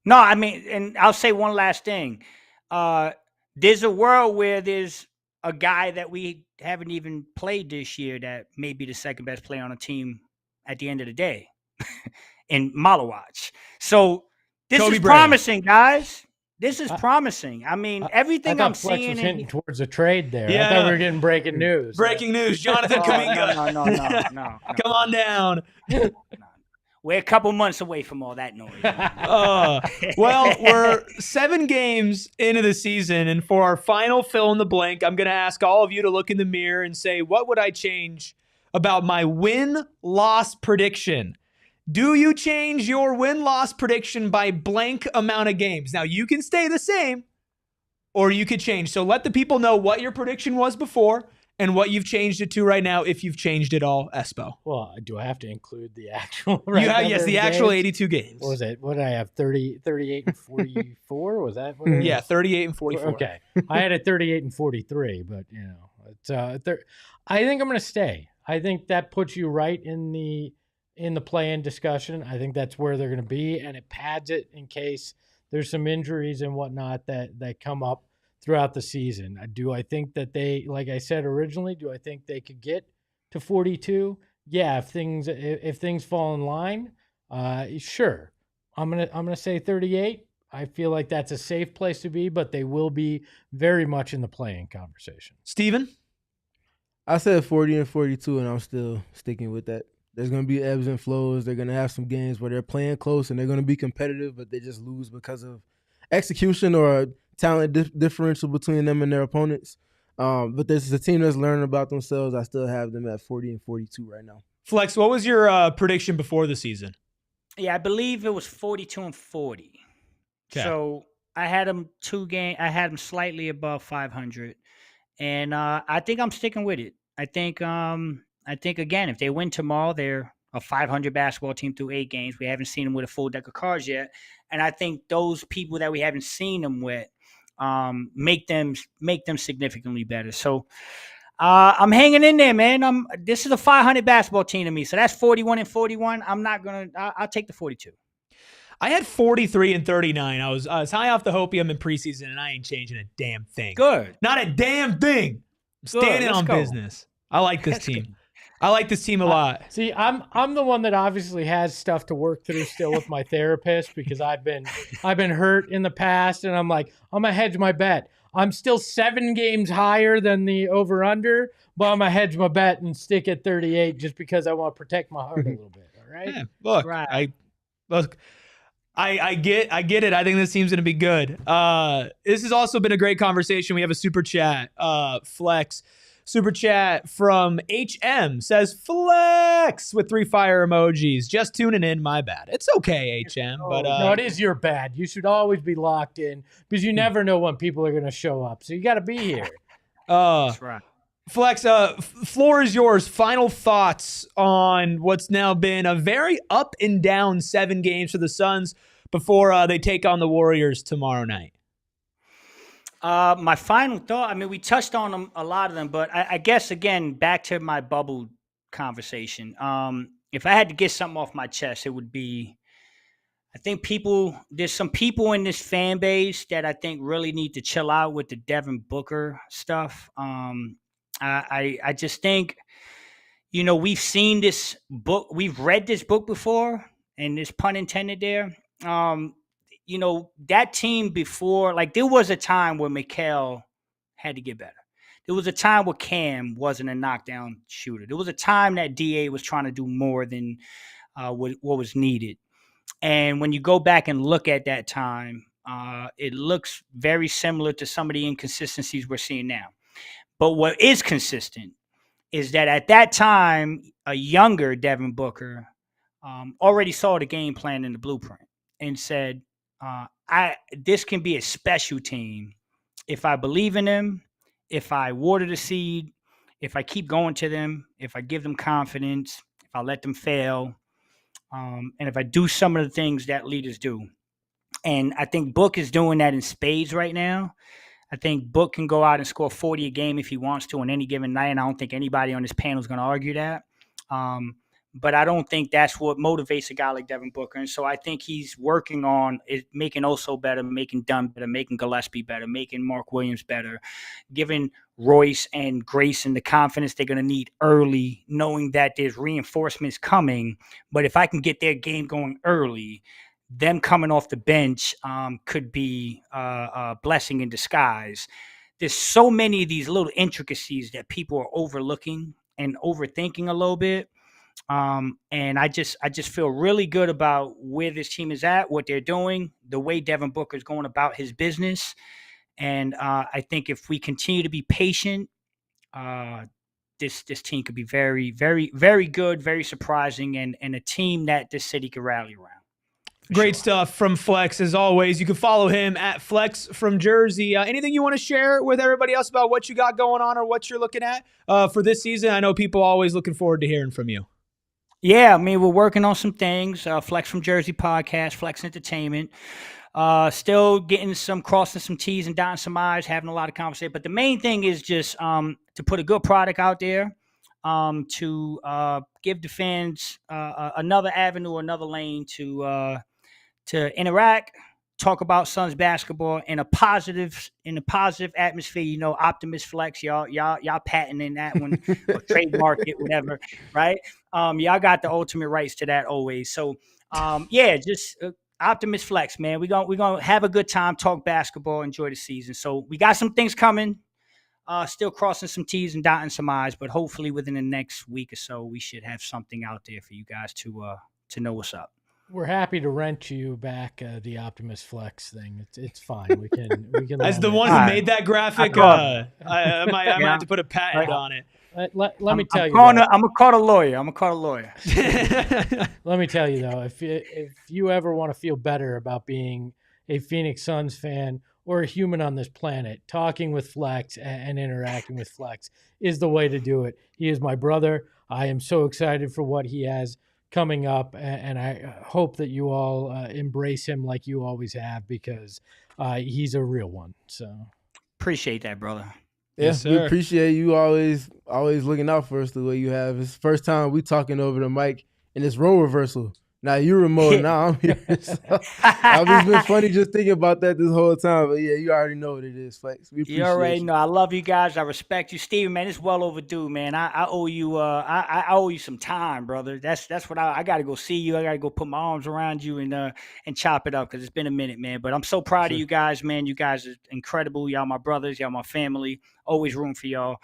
No, I mean, and I'll say one last thing. There's a world where there's a guy that we haven't even played this year that may be the second best player on a team at the end of the day in Malawach. So this Kobe is Bryant. promising, guys. This is promising. I mean, everything I I'm thought Flex seeing. was hinting towards a trade there. Yeah. I thought we were getting breaking news. Breaking news, Jonathan Kuminga. No. Come on down. We're a couple months away from all that noise. Well, we're 7 games into the season, and for our final fill in the blank, I'm going to ask all of you to look in the mirror and say, what would I change about my win-loss prediction? Do you change your win-loss prediction by blank amount of games? Now, you can stay the same, or you could change. So let the people know what your prediction was before and what you've changed it to right now, if you've changed it all, Espo. Well, do I have to include the actual Yes, the actual games? 82 games. What was it? What did I have? 38 and 44? Was that what it was? Yeah, 38 and 44. Okay. I had it 38 and 43, but, you know, it's, I think I'm going to stay. I think that puts you right in the play-in discussion. I think that's where they're going to be, and it pads it in case there's some injuries and whatnot that come up throughout the season. Do I think that they, like I said originally, do I think they could get to 42? Yeah, if things fall in line, sure. I'm gonna say 38. I feel like that's a safe place to be, but they will be very much in the play-in conversation. Steven? I said 40 and 42, and I'm still sticking with that. There's going to be ebbs and flows. They're going to have some games where they're playing close and they're going to be competitive, but they just lose because of execution or talent differential between them and their opponents. But this is a team that's learning about themselves. I still have them at 40 and 42 right now. Flex, what was your prediction before the season? Yeah, I believe it was 42 and 40. Okay. So I had them I had them slightly above 500, and I think I'm sticking with it. I think again, if they win tomorrow, they're a 500 basketball team through 8 games. We haven't seen them with a full deck of cards yet, and I think those people that we haven't seen them with make them significantly better. So I'm hanging in there, man. This is a 500 basketball team to me. So that's 41 and 41. I'll take the 42. I had 43 and 39. I was high off the hopium in preseason, and I ain't changing a damn thing. Good. Not a damn thing. I'm standing on business. I like this team. I like this team a lot. See, I'm the one that obviously has stuff to work through still with my therapist because I've been hurt in the past, and I'm like, I'm gonna hedge my bet. I'm still 7 games higher than the over/under, but I'm gonna hedge my bet and stick at 38 just because I want to protect my heart a little bit. All right. Yeah, look, Right. I get it. I think this team's going to be good. This has also been a great conversation. We have a super chat. Flex super chat from HM says Flex with 3 fire emojis. Just tuning in. My bad. It's okay, HM. But no, it is your bad. You should always be locked in because you never know when people are going to show up. So you got to be here. That's right. Flex, floor is yours. Final thoughts on what's now been a very up and down 7 games for the Suns before they take on the Warriors tomorrow night. My final thought, I mean, we touched on them, a lot of them, but I guess, again, back to my bubble conversation. If I had to get something off my chest, it would be, I think there's some people in this fan base that I think really need to chill out with the Devin Booker stuff. I just think, we've seen this book, we've read this book before, and this pun intended there. That team before, like, there was a time where Mikal had to get better. There was a time where Cam wasn't a knockdown shooter. There was a time that DA was trying to do more than what was needed. And when you go back and look at that time, it looks very similar to some of the inconsistencies we're seeing now. But what is consistent is that at that time, a younger Devin Booker already saw the game plan and the blueprint and said, this can be a special team if I believe in them, if I water the seed, if I keep going to them, if I give them confidence, if I let them fail, and if I do some of the things that leaders do. And I think Book is doing that in spades right now. I think Book can go out and score 40 a game if he wants to on any given night, and I don't think anybody on this panel is going to argue that. But I don't think that's what motivates a guy like Devin Booker. And so I think he's working on making Oso better, making Dunn better, making Gillespie better, making Mark Williams better, giving Royce and Grayson the confidence they're going to need early, knowing that there's reinforcements coming. But if I can get their game going early, them coming off the bench could be a blessing in disguise. There's so many of these little intricacies that people are overlooking and overthinking a little bit. And I just feel really good about where this team is at, what they're doing, the way Devin Booker is going about his business. And I think if we continue to be patient, this team could be very, very, very good, very surprising, and a team that this city could rally around. Great stuff from Flex, as always. You can follow him at Flex from Jersey. Anything you want to share with everybody else about what you got going on or what you're looking at for this season? I know people are always looking forward to hearing from you. Yeah, I mean, we're working on some things. Flex from Jersey podcast, Flex Entertainment. Still crossing some T's and dotting some I's, having a lot of conversation. But the main thing is just to put a good product out there, to give the fans another avenue, another lane to interact, talk about Suns basketball in a positive atmosphere. You know, Optimist Flex, y'all patenting that one, or trademark it, whatever, right? Y'all got the ultimate rights to that always. So, just Optimist Flex, man. We're gonna have a good time, talk basketball, enjoy the season. So we got some things coming. Still crossing some T's and dotting some I's, but hopefully within the next week or so, we should have something out there for you guys to know what's up. We're happy to rent you back the Optimus Flex thing. It's fine. We can. As the one who made that graphic, I might have to put a patent on it. Let me tell you. I'm gonna call a lawyer. Let me tell you though, if you ever want to feel better about being a Phoenix Suns fan or a human on this planet, talking with Flex and interacting with Flex is the way to do it. He is my brother. I am so excited for what he has coming up, and I hope that you all embrace him like you always have, because he's a real one. So appreciate that, brother. Yeah, yes, we appreciate you always looking out for us the way you have. It's the first time we talking over the mic, and it's role reversal. Now you're remote, now I'm here. So I've just been funny just thinking about that this whole time. But yeah, you already know what it is, Flex. We appreciate you. Already know. I love you guys. I respect you, Steven. Man, it's well overdue, man. I owe you. I owe you some time, brother. That's what I got to go see you. I got to go put my arms around you and chop it up, because it's been a minute, man. But I'm so proud of you guys, man. You guys are incredible. Y'all my brothers. Y'all my family. Always room for y'all.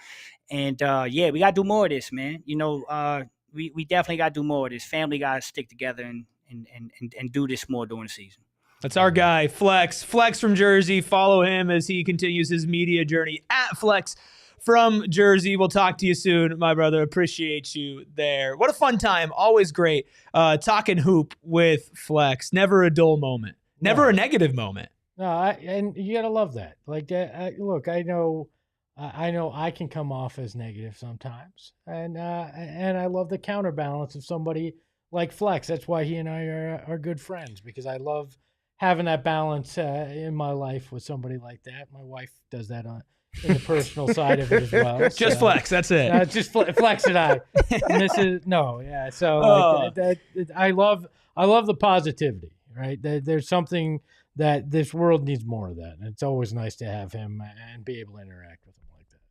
And we got to do more of this, man. You know, we definitely got to do more of this. Family got to stick together and do this more during the season. That's our guy, Flex. Flex from Jersey. Follow him as he continues his media journey at Flex from Jersey. We'll talk to you soon, my brother. Appreciate you there. What a fun time. Always great talking hoop with Flex. Never a dull moment. Never a negative moment. No, and you got to love that. Like, look, I know I can come off as negative sometimes, and I love the counterbalance of somebody like Flex. That's why he and I are good friends, because I love having that balance in my life with somebody like that. My wife does that in the personal side of it as well. Just Flex, that's it. Just Flex and I. And this is So I love the positivity. Right? There's something that this world needs more of that, and it's always nice to have him and be able to interact with him.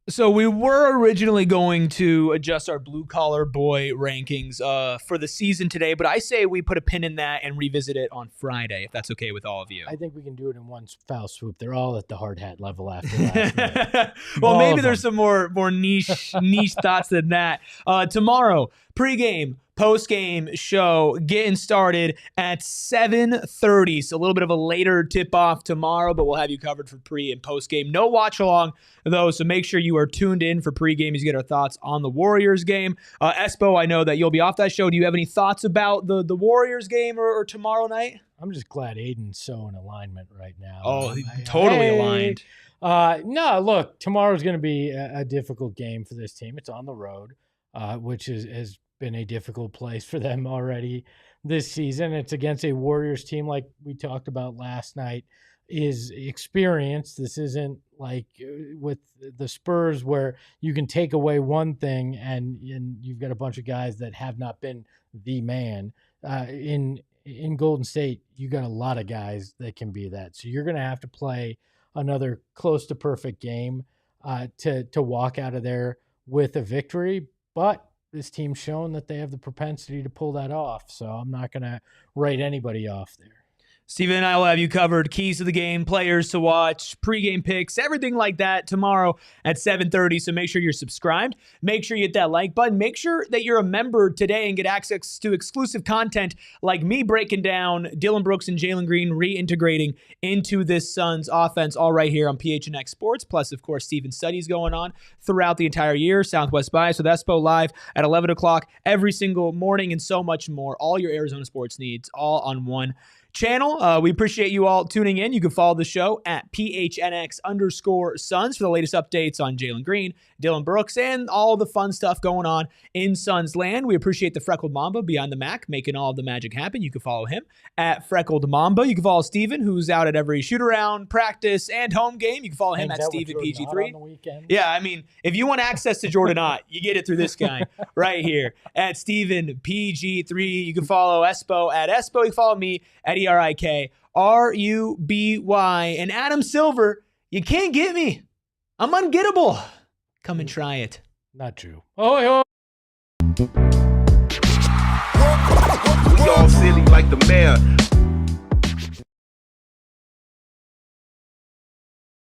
So we were originally going to adjust our blue-collar boy rankings for the season today, but I say we put a pin in that and revisit it on Friday, if that's okay with all of you. I think we can do it in one foul swoop. They're all at the hard hat level after last night. Well, maybe there's some more niche thoughts than that. Tomorrow, pregame, postgame show getting started at 7:30. So a little bit of a later tip-off tomorrow, but we'll have you covered for pre and postgame. No watch-along, though, so make sure you are tuned in for pregame as you get our thoughts on the Warriors game. Espo, I know that you'll be off that show. Do you have any thoughts about the Warriors game or tomorrow night? I'm just glad Aiden's so in alignment right now. Oh, totally aligned. No, look, tomorrow's going to be a difficult game for this team. It's on the road, which has been a difficult place for them already this season. It's against a Warriors team, like we talked about last night, is experienced. This isn't like with the Spurs where you can take away one thing and you've got a bunch of guys that have not been the man. In Golden State, you got a lot of guys that can be that. So you're going to have to play another close to perfect game to walk out of there with a victory. But this team's shown that they have the propensity to pull that off. So I'm not going to write anybody off there. Steven and I will have you covered. Keys to the game, players to watch, pregame picks, everything like that tomorrow at 7:30. So make sure you're subscribed. Make sure you hit that like button. Make sure that you're a member today and get access to exclusive content like me breaking down Dillon Brooks and Jalen Green reintegrating into this Suns offense, all right here on PHNX Sports. Plus, of course, Steven's studies going on throughout the entire year. Southwest Bias with Espo live at 11 o'clock every single morning and so much more. All your Arizona sports needs, all on one channel. We appreciate you all tuning in. You can follow the show at PHNX_Suns for the latest updates on Jalen Green, Dillon Brooks, and all the fun stuff going on in Suns land. We appreciate the Freckled Mamba behind the Mac, making all of the magic happen. You can follow him at Freckled Mamba. You can follow Steven, who's out at every shoot-around, practice, and home game. You can follow him at Steven PG3. Yeah, I mean, if you want access to Jordan Ott, you get it through this guy right here at Steven PG3. You can follow Espo at Espo. You can follow me at ERIKRUBY. And Adam Silver, you can't get me. I'm ungettable. Come and try it. Not true. Oh, we all silly like the mayor.